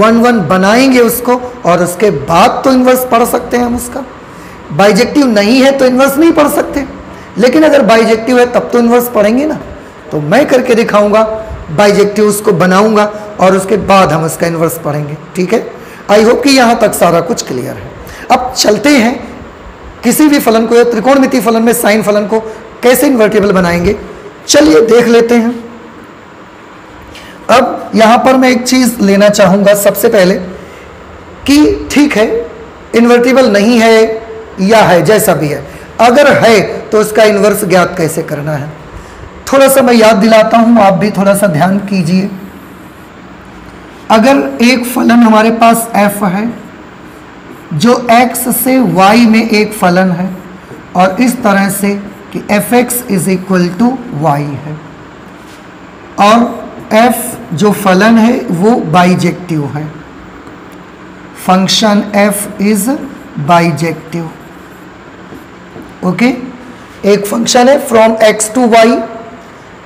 1-1 बनाएंगे उसको, और उसके बाद तो इन्वर्स पढ़ सकते हैं हम उसका। बाइजेक्टिव नहीं है तो इन्वर्स नहीं पढ़ सकते, लेकिन अगर बाइजेक्टिव है तब तो इन्वर्स पढ़ेंगे ना। तो मैं करके दिखाऊंगा, बाइजेक्टिव उसको बनाऊंगा और उसके बाद हम उसका इन्वर्स पढ़ेंगे। ठीक है, आई होप कि यहां तक सारा कुछ क्लियर है। अब चलते हैं किसी भी फलन को या त्रिकोणमितीय फलन में साइन फलन को कैसे इन्वर्टिबल बनाएंगे, चलिए देख लेते हैं। अब यहां पर मैं एक चीज लेना चाहूंगा सबसे पहले कि ठीक है इन्वर्टिबल नहीं है या है, जैसा भी है, अगर है तो उसका इन्वर्स ज्ञात कैसे करना है। थोड़ा सा मैं याद दिलाता हूं, आप भी थोड़ा सा ध्यान कीजिए। अगर एक फलन हमारे पास f है जो x से y में एक फलन है, और इस तरह से कि fx is equal to y है, और f जो फलन है वो बाइजेक्टिव है, function f is bijective. Okay, एक फंक्शन है from x to y,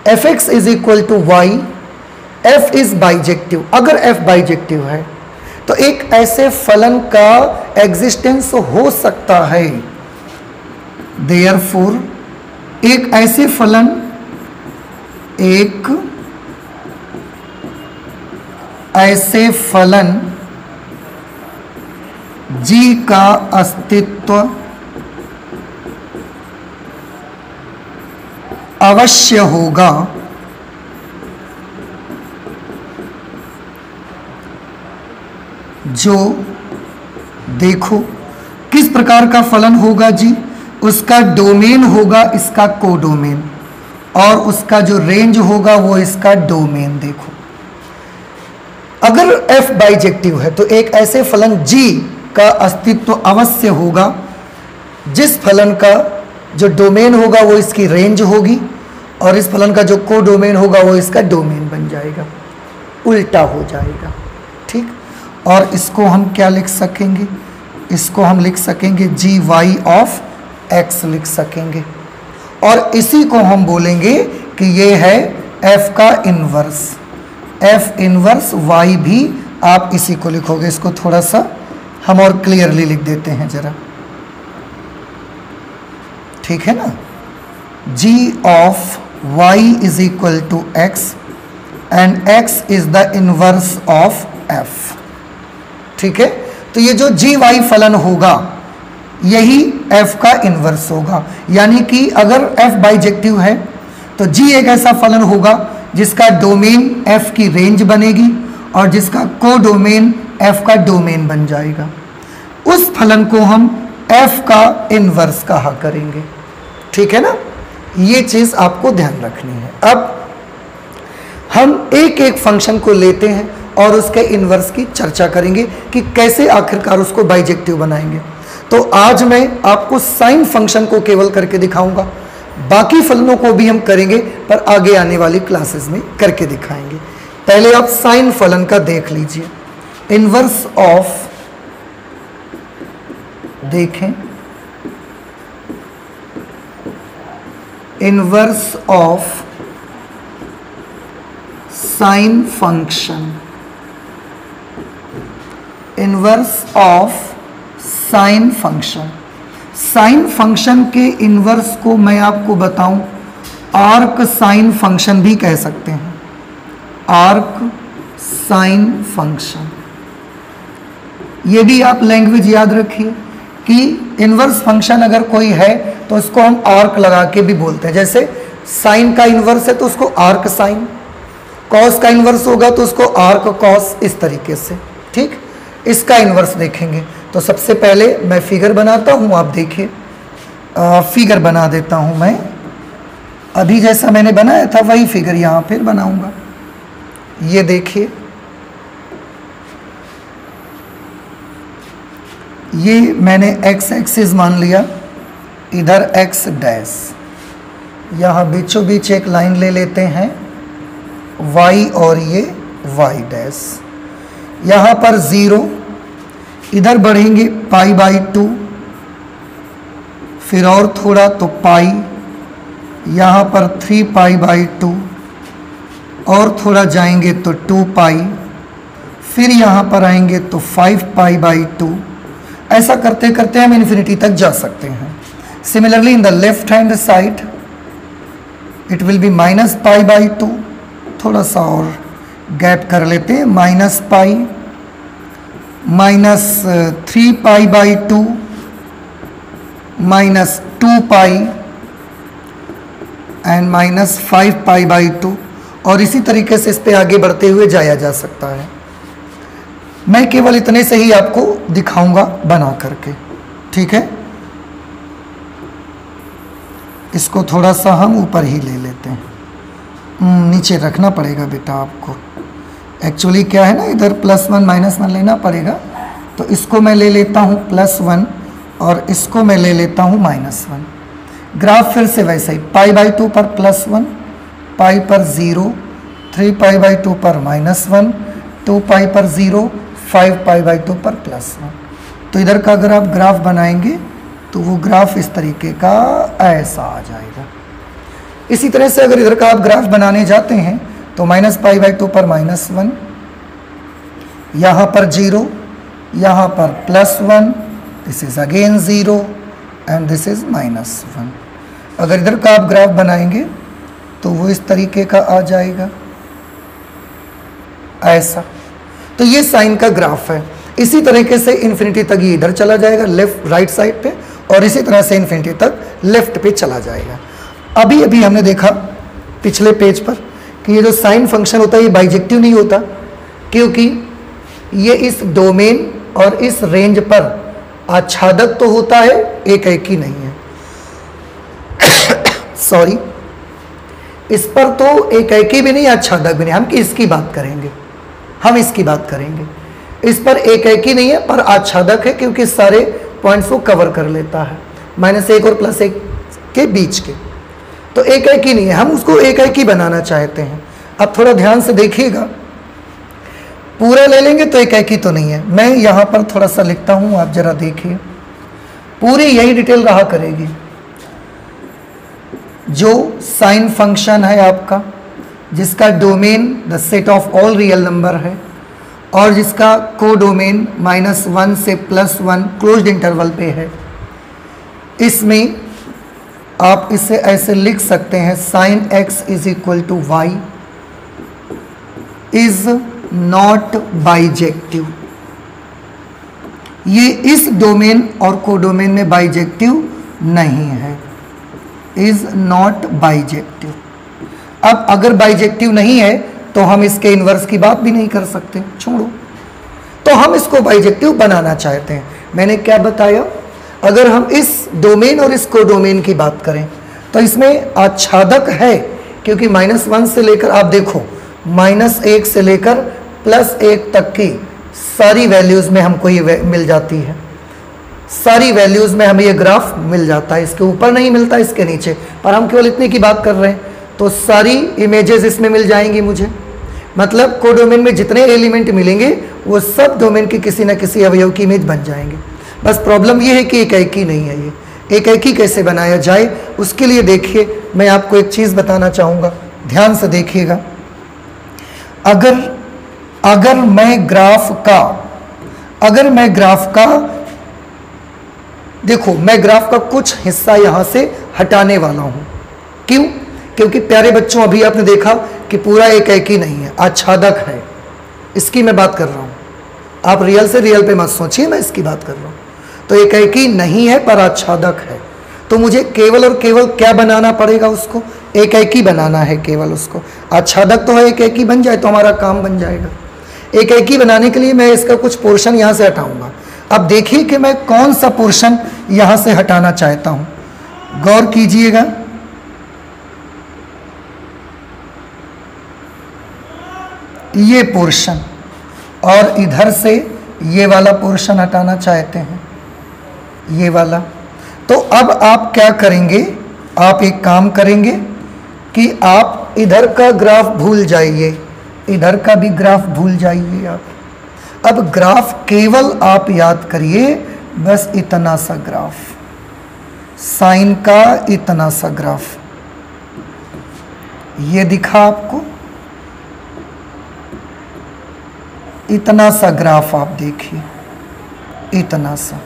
fx is equal to y, f is bijective. अगर f बाइजेक्टिव है तो एक ऐसे फलन का एग्जिस्टेंस हो सकता है, देयरफॉर एक ऐसे फलन, एक ऐसे फलन g का अस्तित्व अवश्य होगा जो, देखो किस प्रकार का फलन होगा जी, उसका डोमेन होगा इसका कोडोमेन, और उसका जो रेंज होगा वो इसका डोमेन। देखो अगर f बाइजेक्टिव है तो एक ऐसे फलन g का अस्तित्व अवश्य होगा जिस फलन का जो डोमेन होगा वो इसकी रेंज होगी, और इस फलन का जो कोडोमेन होगा वो इसका डोमेन बन जाएगा, उल्टा हो जाएगा। ठीक, और इसको हम क्या लिख सकेंगे? इसको हम लिख सकेंगे जी वाई ऑफ एक्स लिख सकेंगे, और इसी को हम बोलेंगे कि ये है f का इन्वर्स, f इन्वर्स y भी आप इसी को लिखोगे। इसको थोड़ा सा हम और क्लियरली लिख देते हैं जरा, ठीक है ना। g of y is equal to x and x is the inverse of f। ठीक है, तो ये जो जी वाई फलन होगा यही f का इन्वर्स होगा, यानी कि अगर f बाइजेक्टिव है तो g एक ऐसा फलन होगा जिसका डोमेन f की रेंज बनेगी और जिसका कोडोमेन f का डोमेन बन जाएगा। उस फलन को हम f का इन्वर्स कहा करेंगे। ठीक है ना, ये चीज आपको ध्यान रखनी है। अब हम एक एक फंक्शन को लेते हैं और उसके इन्वर्स की चर्चा करेंगे कि कैसे आखिरकार उसको बाइजेक्टिव बनाएंगे। तो आज मैं आपको साइन फंक्शन को केवल करके दिखाऊंगा, बाकी फलनों को भी हम करेंगे पर आगे आने वाली क्लासेस में करके दिखाएंगे। पहले आप साइन फलन का देख लीजिए। इन्वर्स ऑफ, देखें, inverse of sine function, inverse of sine function. Sine function के इन्वर्स को मैं आपको बताऊं, आर्क साइन फंक्शन भी कह सकते हैं, आर्क साइन फंक्शन। ये भी आप लैंग्वेज याद रखिए कि इन्वर्स फंक्शन अगर कोई है तो उसको हम आर्क लगा के भी बोलते हैं। जैसे साइन का इन्वर्स है तो उसको आर्क साइन, कॉस का इन्वर्स होगा तो उसको आर्क कॉस, इस तरीके से। ठीक, इसका इन्वर्स देखेंगे तो सबसे पहले मैं फिगर बनाता हूँ, आप देखिए फिगर बना देता हूँ मैं। अभी जैसा मैंने बनाया था वही फिगर यहाँ फिर बनाऊंगा। ये देखिए ये मैंने x एक्सिस मान लिया, इधर x डैश, यहाँ बीचों बीच एक लाइन ले लेते हैं y और ये y डैश, यहाँ पर 0, इधर बढ़ेंगे π/2, फिर और थोड़ा तो पाई, यहाँ पर 3π/2, और थोड़ा जाएंगे तो 2π, फिर यहाँ पर आएंगे तो 5π/2। ऐसा करते करते हम इन्फिनिटी तक जा सकते हैं। Similarly in the left hand side it will be -π/2, थोड़ा सा और गैप कर लेते हैं, -π, -3π/2, -2π एंड -5π/2, और इसी तरीके से इस पे आगे बढ़ते हुए जाया जा सकता है। मैं केवल इतने से ही आपको दिखाऊंगा बना करके, ठीक है। इसको थोड़ा सा हम ऊपर ही ले लेते हैं, नीचे रखना पड़ेगा बेटा आपको। एक्चुअली क्या है ना, इधर +1 -1 लेना पड़ेगा, तो इसको मैं ले लेता हूँ +1 और इसको मैं ले लेता हूँ -1। ग्राफ फिर से वैसे ही, π/2 पर +1, π पर 0, 3π/2 पर -1, 2π पर 0, 5π/2 पर +1। तो इधर का अगर आप ग्राफ बनाएंगे तो वो ग्राफ इस तरीके का ऐसा आ जाएगा। इसी तरह से अगर इधर का आप ग्राफ बनाने जाते हैं तो -π/2 पर -1, यहाँ पर 0, यहाँ पर +1, this is again 0 and this is -1। अगर इधर का आप ग्राफ बनाएंगे तो वो इस तरीके का आ जाएगा ऐसा। तो ये साइन का ग्राफ है। इसी तरीके से इन्फिनिटी तक ये इधर चला जाएगा लेफ्ट राइट साइड पे, और इसी तरह से इन्फिनिटी तक लेफ्ट पे चला जाएगा। अभी अभी हमने देखा पिछले पेज पर कि ये जो साइन फंक्शन होता है ये बाइजेक्टिव नहीं होता, क्योंकि ये इस डोमेन और इस रेंज पर आच्छादक तो होता है, एक ही नहीं है। सॉरी, इस पर तो एक ही भी नहीं, आच्छादक भी नहीं। हम इसकी बात करेंगे, हम इसकी बात करेंगे। इस पर एक ही नहीं है पर आच्छादक है, क्योंकि सारे पॉइंट्स को कवर कर लेता है, -1 और +1 के बीच के। तो एक ही नहीं है, हम उसको एक ही बनाना चाहते हैं। अब थोड़ा ध्यान से देखिएगा, पूरा ले लेंगे तो एक ही तो नहीं है। मैं यहाँ पर थोड़ा सा लिखता हूँ, आप जरा देखिए, पूरी यही डिटेल रहा करेगी। जो साइन फंक्शन है आपका, जिसका domain the set of all real number है, और जिसका को डोमेन -1 से +1 क्लोज्ड इंटरवल पे है, इसमें आप इसे ऐसे लिख सकते हैं, sin x = y is not bijective. ये इस डोमेन और कोडोमेन में बाइजेक्टिव नहीं है, इज नॉट बाइजेक्टिव। अब अगर बाइजेक्टिव नहीं है तो हम इसके इन्वर्स की बात भी नहीं कर सकते, छोड़ो। तो हम इसको बाइजेक्टिव बनाना चाहते हैं। मैंने क्या बताया, अगर हम इस डोमेन और इस कोडोमेन की बात करें तो इसमें आच्छादक है, क्योंकि -1 से लेकर आप देखो -1 से लेकर +1 तक की सारी वैल्यूज में हमको ये मिल जाती है, सारी वैल्यूज में हमें ये ग्राफ मिल जाता है। इसके ऊपर नहीं मिलता, इसके नीचे, पर हम केवल इतने की बात कर रहे हैं। तो सारी इमेजेस इसमें मिल जाएंगी मुझे, मतलब कोडोमेन में जितने एलिमेंट मिलेंगे वो सब डोमेन के किसी न किसी अवयव की इमेज बन जाएंगे। बस प्रॉब्लम ये है कि एक ही नहीं है। ये एक ही कैसे बनाया जाए, उसके लिए देखिए मैं आपको एक चीज़ बताना चाहूँगा, ध्यान से देखिएगा। अगर मैं ग्राफ का देखो, मैं ग्राफ का कुछ हिस्सा यहाँ से हटाने वाला हूँ। क्यों? क्योंकि प्यारे बच्चों, अभी आपने देखा कि पूरा एक ही नहीं है, आच्छादक है। इसकी मैं बात कर रहा हूँ, आप रियल से रियल पे मत सोचिए, मैं इसकी बात कर रहा हूँ। तो एक ही नहीं है पर आच्छादक है, तो मुझे केवल और केवल क्या बनाना पड़ेगा, उसको एक ही बनाना है केवल उसको। आच्छादक तो है, एक ही बन जाए तो हमारा काम बन जाएगा। एक ही बनाने के लिए मैं इसका कुछ पोर्शन यहाँ से हटाऊंगा। अब देखिए कि मैं कौन सा पोर्शन यहाँ से हटाना चाहता हूँ, गौर कीजिएगा। ये पोर्शन, और इधर से ये वाला पोर्शन हटाना चाहते हैं। ये वाला। तो अब आप क्या करेंगे, आप एक काम करेंगे कि आप इधर का ग्राफ भूल जाइए, इधर का भी ग्राफ भूल जाइए आप। अब ग्राफ केवल आप याद करिए, बस इतना सा ग्राफ, साइन का इतना सा ग्राफ, ये दिखा आपको, इतना सा ग्राफ आप देखिए, इतना सा,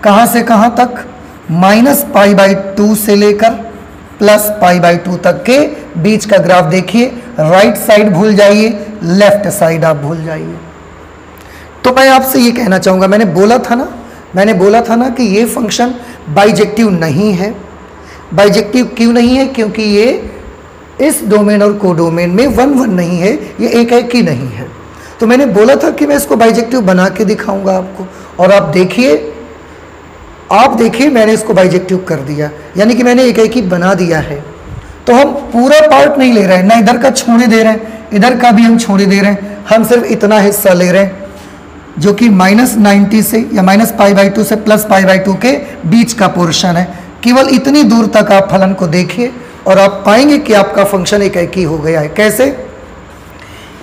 कहां से कहां तक, -π/2 से लेकर +π/2 तक के बीच का ग्राफ देखिए। राइट साइड भूल जाइए, लेफ्ट साइड आप भूल जाइए। तो मैं आपसे ये कहना चाहूंगा, मैंने बोला था ना कि ये फंक्शन बाइजेक्टिव नहीं है। बाइजेक्टिव क्यों नहीं है? क्योंकि ये इस डोमेन और कोडोमेन में 1 1 नहीं है, ये एक ही नहीं है। तो मैंने बोला था कि मैं इसको बाइजेक्टिव बना के दिखाऊंगा आपको, और आप देखिए मैंने इसको बाइजेक्टिव कर दिया, यानी कि मैंने एक ही बना दिया है। तो हम पूरा पार्ट नहीं ले रहे हैं, ना इधर का छोड़े दे रहे हैं, इधर का भी हम छोड़े दे रहे हैं, हम सिर्फ इतना हिस्सा ले रहे हैं जो कि -90 से या -π/2 से +π/2 के बीच का पोर्शन है। केवल इतनी दूर तक आप फलन को देखिए और आप पाएंगे कि आपका फंक्शन एक ही हो गया है। कैसे?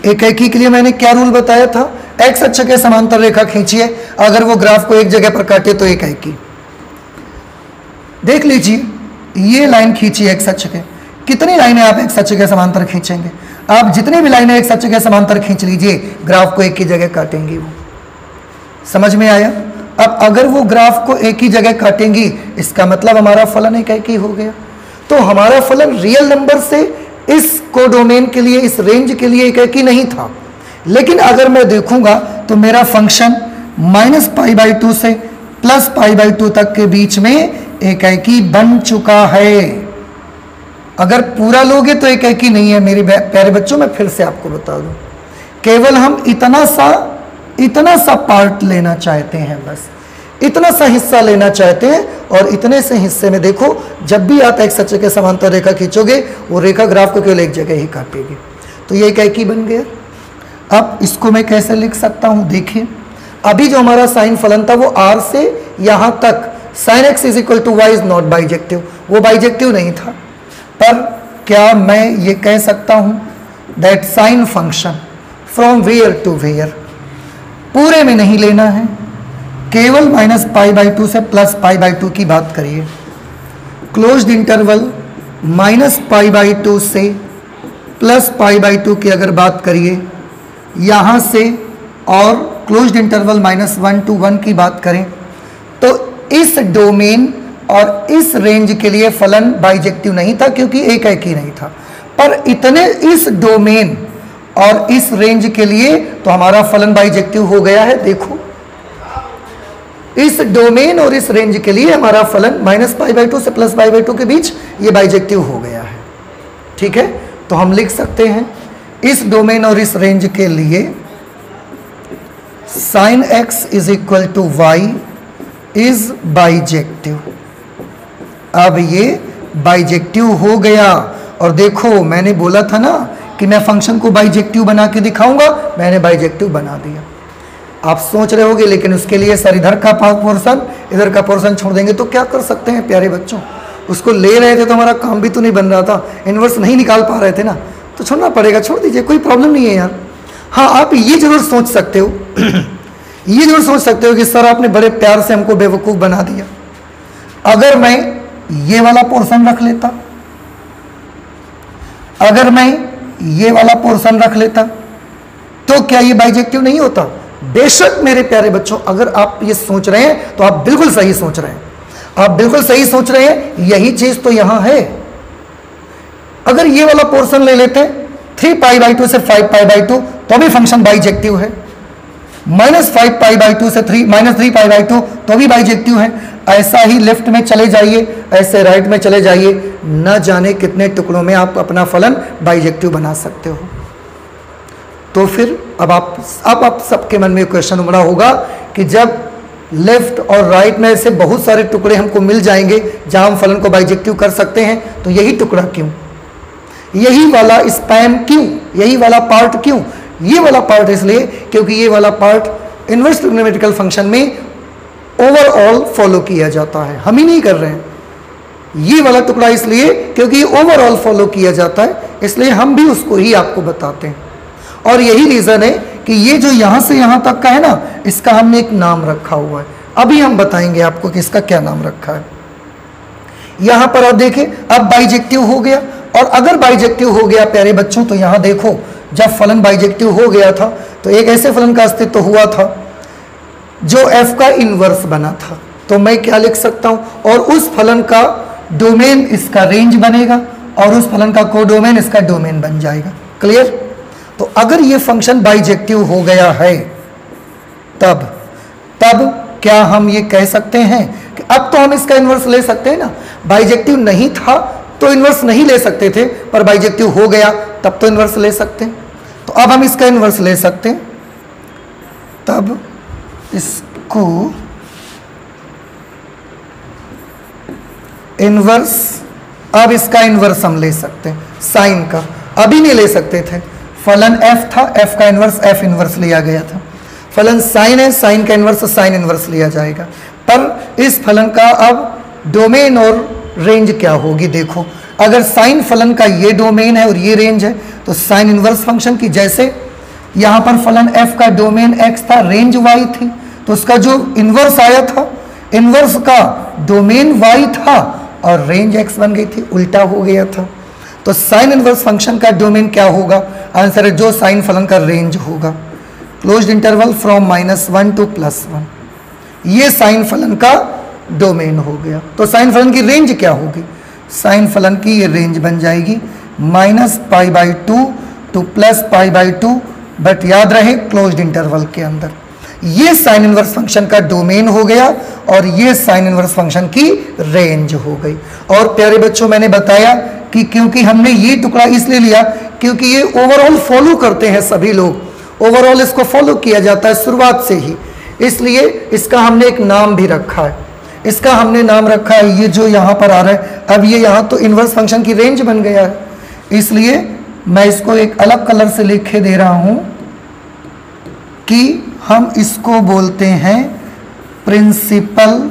एक ही के लिए मैंने क्या रूल बताया था, एक्स अक्ष के समांतर रेखा खींचिए, अगर वो ग्राफ को एक जगह पर काटे तो एक ही। देख लीजिए, ये लाइन खींचिए एक्स अक्ष के, कितनी लाइनें आप एक्स अक्ष के समांतर खींचेंगे? आप जितनी भी लाइनें एक्स अक्ष के समांतर खींच लीजिए, ग्राफ को एक ही जगह काटेंगी। वो समझ में आया? अब अगर वो ग्राफ को एक ही जगह काटेंगी, इसका मतलब हमारा फलन एक ही हो गया। तो हमारा फलन रियल नंबर से इस कोडोमेन के लिए, इस रेंज के लिए एक ही नहीं था। लेकिन अगर मैं देखूंगा तो मेरा फंक्शन -π/2 से +π/2 तक के बीच में एक ही बन चुका है। अगर पूरा लोगे तो एक ही नहीं है मेरे प्यारे बच्चों। मैं फिर से आपको बता दूं, केवल हम इतना सा पार्ट लेना चाहते हैं, बस इतना सा हिस्सा लेना चाहते हैं, और इतने से हिस्से में देखो, जब भी आप एक्स अक्ष के समांतर रेखा खींचोगे, वो रेखा ग्राफ को केवल एक जगह ही काटेगी। तो ये एक ही बन गया। अब इसको मैं कैसे लिख सकता हूं? देखिए, अभी जो हमारा साइन फलन था वो r से यहां तक sin x = y is not bijective, वो बाइजेक्टिव नहीं था। पर क्या मैं ये कह सकता हूं that sine function from where to where, पूरे में नहीं लेना है, केवल -π/2 से +π/2 की बात करिए। क्लोज्ड इंटरवल -π/2 से +π/2 की अगर बात करिए यहाँ से, और क्लोज्ड इंटरवल -1 to 1 की बात करें, तो इस डोमेन और इस रेंज के लिए फलन बाइजेक्टिव नहीं था, क्योंकि एक ही नहीं था। पर इतने इस डोमेन और इस रेंज के लिए तो हमारा फलन बाइजेक्टिव हो गया है। देखो, इस डोमेन और इस रेंज के लिए हमारा फलन -π/2 से +π/2 के बीच ये बाइजेक्टिव हो गया है। ठीक है, तो हम लिख सकते हैं इस डोमेन और इस रेंज के लिए sin x = y is bijective. अब ये बाइजेक्टिव हो गया। और देखो, मैंने बोला था ना कि मैं फंक्शन को बाइजेक्टिव बना के दिखाऊंगा, मैंने बाइजेक्टिव बना दिया। आप सोच रहे होगे लेकिन उसके लिए सर इधर का पोर्शन इधर का पोर्शन छोड़ देंगे तो क्या कर सकते हैं प्यारे बच्चों? उसको ले रहे थे तो हमारा काम भी तो नहीं बन रहा था, इन्वर्स नहीं निकाल पा रहे थे ना, तो छोड़ना पड़ेगा, छोड़ दीजिए, कोई प्रॉब्लम नहीं है यार। हाँ, आप ये जरूर सोच सकते हो ये जरूर सोच सकते हो कि सर आपने बड़े प्यार से हमको बेवकूफ़ बना दिया। अगर मैं ये वाला पोर्शन रख लेता, अगर मैं ये वाला पोर्शन रख लेता, तो क्या ये बाइजेक्टिव नहीं होता? बेशक मेरे प्यारे बच्चों, अगर आप ये सोच रहे हैं तो आप बिल्कुल सही सोच रहे हैं, आप बिल्कुल सही सोच रहे हैं। यही चीज तो यहां है। अगर ये वाला पोर्शन ले लेते 3π/2 से 5π/2 तो भी फंक्शन बाइजेक्टिव है। -5π/2 से -3π/2 तो भी बाइजेक्टिव है। ऐसा ही लेफ्ट में चले जाइए, ऐसे राइट में चले जाइए, न जाने कितने टुकड़ों में आप अपना फलन बाइजेक्टिव बना सकते हो। तो फिर अब आप सबके मन में क्वेश्चन उमड़ा होगा कि जब लेफ्ट और राइट में से बहुत सारे टुकड़े हमको मिल जाएंगे जहां हम फलन को बाइजेक्टिव कर सकते हैं, तो यही टुकड़ा क्यों, यही वाला स्पैम क्यों, यही वाला पार्ट क्यों? ये वाला पार्ट इसलिए क्योंकि ये वाला पार्ट इनवर्स ट्रिग्नोमेट्रिकल फंक्शन में ओवरऑल फॉलो किया जाता है, हम ही नहीं कर रहे हैं ये वाला टुकड़ा, इसलिए क्योंकि ये ओवरऑल फॉलो किया जाता है, इसलिए हम भी उसको ही आपको बताते हैं। और यही रीज़न है कि ये जो यहाँ से यहाँ तक का है ना, इसका हमने एक नाम रखा हुआ है। अभी हम बताएंगे आपको कि इसका क्या नाम रखा है। यहाँ पर आप देखें, अब बाइजेक्टिव हो गया, और अगर बाइजेक्टिव हो गया प्यारे बच्चों, तो यहाँ देखो जब फलन बाइजेक्टिव हो गया था तो एक ऐसे फलन का अस्तित्व हुआ था जो f का इनवर्स बना था। तो मैं क्या लिख सकता हूँ, और उस फलन का डोमेन इसका रेंज बनेगा, और उस फलन का कोडोमेन इसका डोमेन बन जाएगा। क्लियर? तो अगर ये फंक्शन बाइजेक्टिव हो गया है तब क्या हम ये कह सकते हैं कि अब तो हम इसका इन्वर्स ले सकते हैं ना। बाइजेक्टिव नहीं था तो इन्वर्स नहीं ले सकते थे, पर बाइजेक्टिव हो गया तब तो इन्वर्स ले सकते हैं। तो अब हम इसका इन्वर्स ले सकते हैं, तब इसको इन्वर्स, अब इसका इन्वर्स हम ले सकते हैं साइन का। अभी नहीं ले सकते थे, फलन f था, f का इन्वर्स f इन्वर्स लिया गया था। फलन साइन है, साइन का इन्वर्स साइन इन्वर्स लिया जाएगा। पर इस फलन का अब डोमेन और रेंज क्या होगी, देखो अगर साइन फलन का ये डोमेन है और ये रेंज है, तो साइन इन्वर्स फंक्शन की जैसे यहाँ पर फलन f का डोमेन x था, रेंज y थी, तो उसका जो इन्वर्स आया था, इन्वर्स का डोमेन y था और रेंज x बन गई थी, उल्टा हो गया था। तो साइन इन्वर्स फंक्शन का डोमेन क्या होगा, आंसर है जो साइन फलन का रेंज होगा, क्लोज्ड इंटरवल फ्रॉम -1 to +1, ये साइन फलन का डोमेन हो गया। तो साइन फलन की रेंज क्या होगी, साइन फलन की ये रेंज बन जाएगी -π/2 to +π/2, बट याद रहे क्लोज्ड इंटरवल के अंदर। ये साइन इनवर्स फंक्शन का डोमेन हो गया और ये साइन इनवर्स फंक्शन की रेंज हो गई। और प्यारे बच्चों, मैंने बताया कि क्योंकि हमने ये टुकड़ा इसलिए लिया क्योंकि ये ओवरऑल फॉलो करते हैं सभी लोग, ओवरऑल इसको फॉलो किया जाता है शुरुआत से ही, इसलिए इसका हमने एक नाम भी रखा है। इसका हमने नाम रखा है, ये जो यहाँ पर आ रहा है, अब ये यहाँ तो इनवर्स फंक्शन की रेंज बन गया है, इसलिए मैं इसको एक अलग कलर से लिखे दे रहा हूँ कि हम इसको बोलते हैं प्रिंसिपल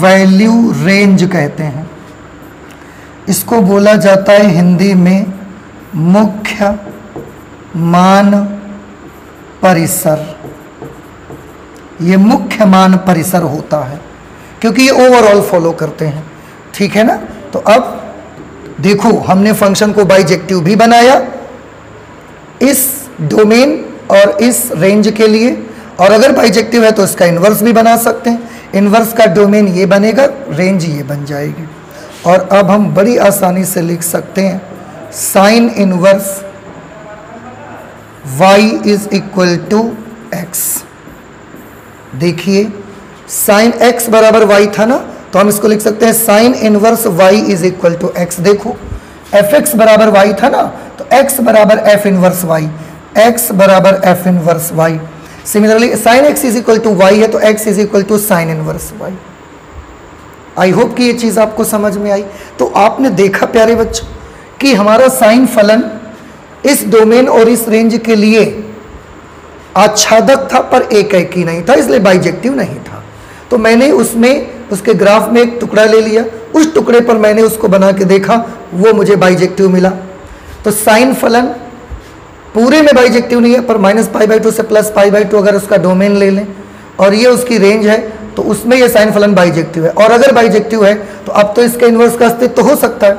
वैल्यू रेंज कहते हैं। इसको बोला जाता है हिंदी में मुख्य मान परिसर। ये मुख्य मान परिसर होता है क्योंकि ये ओवरऑल फॉलो करते हैं, ठीक है ना। तो अब देखो, हमने फंक्शन को बाइजेक्टिव भी बनाया इस डोमेन और इस रेंज के लिए, और अगर बाइजेक्टिव है तो इसका इन्वर्स भी बना सकते हैं। इन्वर्स का डोमेन ये बनेगा, रेंज ये बन जाएगी। और अब हम बड़ी आसानी से लिख सकते हैं sine inverse y is equal to x। देखिए साइन x बराबर y था ना, तो हम इसको लिख सकते हैं sine inverse y is equal to x। देखो fx बराबर y था ना, तो x बराबर f इनवर्स y, x बराबर f inverse y। Similarly sine x is equal to y है, तो x is equal to sine inverse y। I hope कि ये चीज़ आपको समझ में आई। तो आपने देखा प्यारे बच्चों कि हमारा साइन फलन इस डोमेन और इस रेंज के लिए आच्छादक था पर एक ही नहीं था, इसलिए बाइजेक्टिव नहीं था। तो मैंने उसमें उसके ग्राफ में एक टुकड़ा ले लिया, उस टुकड़े पर मैंने उसको बना के देखा, वो मुझे बाइजेक्टिव मिला। तो साइन फलन पूरे में बाइजेक्टिव नहीं है, पर -π/2 से +π/2 अगर उसका डोमेन ले लें और ये उसकी रेंज है, तो उसमें ये साइन फलन बाइजेक्टिव है। और अगर बाइजेक्टिव है तो अब तो इसके इन्वर्स का अस्तित्व हो सकता है।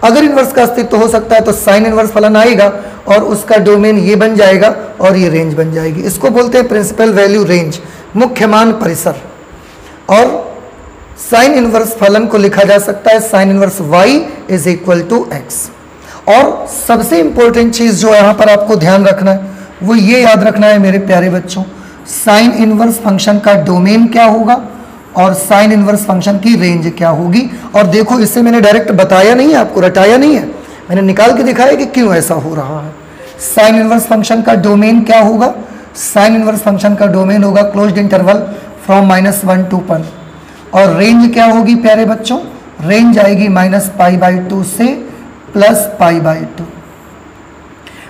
अगर इन्वर्स का अस्तित्व हो सकता है तो साइन इन्वर्स फलन आएगा और उसका डोमेन ये बन जाएगा और ये रेंज बन जाएगी। इसको बोलते हैं प्रिंसिपल वैल्यू रेंज, मुख्य मान परिसर। और साइन इन्वर्स फलन को लिखा जा सकता है sine inverse y is equal to x। और सबसे इंपॉर्टेंट चीज़ जो यहाँ पर आपको ध्यान रखना है वो ये याद रखना है मेरे प्यारे बच्चों, साइन इन्वर्स फंक्शन का डोमेन क्या होगा और साइन इन्वर्स फंक्शन की रेंज क्या होगी। और देखो, इससे मैंने डायरेक्ट बताया नहीं है, आपको रटाया नहीं है, मैंने निकाल के दिखाया कि क्यों ऐसा हो रहा है। साइन इन्वर्स फंक्शन का डोमेन क्या होगा, साइन इन्वर्स फंक्शन का डोमेन होगा क्लोज्ड इंटरवल फ्रॉम -1 to 1। और रेंज क्या होगी प्यारे बच्चों, रेंज आएगी -π/2 से +π/2।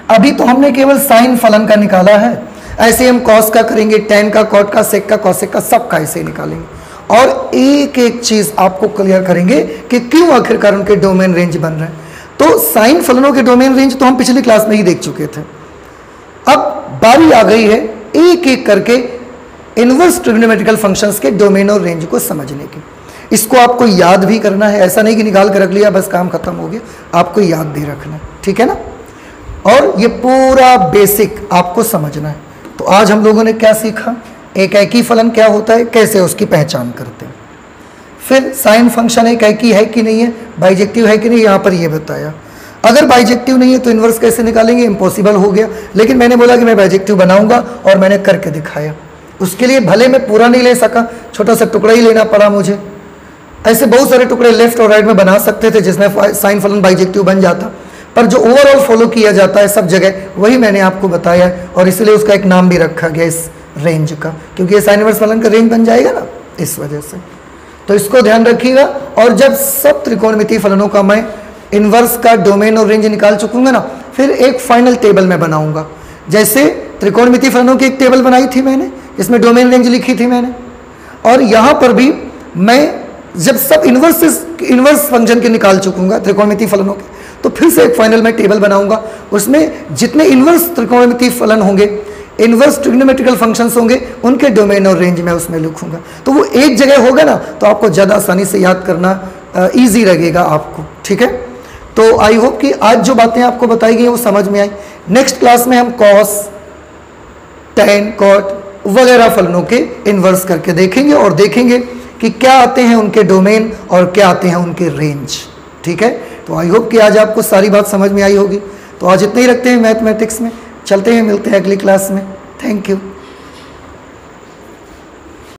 अभी तो हमने केवल साइन फलन का निकाला है, ऐसे हम कॉस का करेंगे, टेन का, कॉट का, सेक का, कॉसेक का, सब का ऐसे निकालेंगे और एक एक चीज आपको क्लियर करेंगे कि क्यों आखिरकार उनके डोमेन रेंज बन रहे हैं। तो साइन फलनों के डोमेन रेंज तो हम पिछली क्लास में ही देख चुके थे। अब बारी आ गई है एक एक करके इनवर्स ट्रिग्नोमेट्रिकल फंक्शंस के डोमेन और रेंज को समझने की। इसको आपको याद भी करना है, ऐसा नहीं कि निकाल कर रख लिया बस काम खत्म हो गया, आपको याद भी रखना है, ठीक है ना। और ये पूरा बेसिक आपको समझना है। तो आज हम लोगों ने क्या सीखा, एकाकी फलन क्या होता है, कैसे उसकी पहचान करते हैं, फिर साइन फंक्शन एकाकी है कि नहीं है, बाइजेक्टिव है कि नहीं, यहाँ पर ये बताया। अगर बाइजेक्टिव नहीं है तो इन्वर्स कैसे निकालेंगे, इम्पॉसिबल हो गया, लेकिन मैंने बोला कि मैं बाइजेक्टिव बनाऊंगा और मैंने करके दिखाया। उसके लिए भले मैं पूरा नहीं ले सका, छोटा सा टुकड़ा ही लेना पड़ा मुझे। ऐसे बहुत सारे टुकड़े लेफ्ट और राइट में बना सकते थे जिसमें साइन फलन बाइजेक्टिव बन जाता, पर जो ओवरऑल फॉलो किया जाता है सब जगह वही मैंने आपको बताया है और इसलिए उसका एक नाम भी रखा गया इस रेंज का, क्योंकि ये साइन इनवर्स फलन का रेंज बन जाएगा ना, इस वजह से। तो इसको ध्यान रखिएगा। और जब सब त्रिकोणमितीय फलनों का मैं इनवर्स का डोमेन और रेंज निकाल चुकूंगा ना, फिर एक फाइनल टेबल में बनाऊंगा। जैसे त्रिकोणमितीय फलनों की एक टेबल बनाई थी मैंने, जिसमें डोमेन रेंज लिखी थी मैंने, और यहाँ पर भी मैं जब सब इनवर्स फंक्शन के निकाल चुकूंगा त्रिकोणमितीय फलनों के, तो फिर से एक फाइनल में टेबल बनाऊंगा। उसमें जितने इनवर्स त्रिकोणमितीय फलन होंगे, इनवर्स ट्रिग्नोमेट्रिकल फंक्शंस होंगे, उनके डोमेन और रेंज में उसमें लिखूंगा। तो वो एक जगह होगा ना, तो आपको ज़्यादा आसानी से याद करना ईजी लगेगा आपको, ठीक है। तो आई होप कि आज जो बातें आपको बताई गई वो समझ में आई। नेक्स्ट क्लास में हम कॉस, टेन, कॉट वगैरह फलनों के इनवर्स करके देखेंगे और देखेंगे कि क्या आते हैं उनके डोमेन और क्या आते हैं उनके रेंज, ठीक है। तो आई होप कि आज आपको सारी बात समझ में आई होगी। तो आज इतना ही रखते हैं मैथमेटिक्स में, चलते हैं, मिलते हैं अगली क्लास में। Thank you.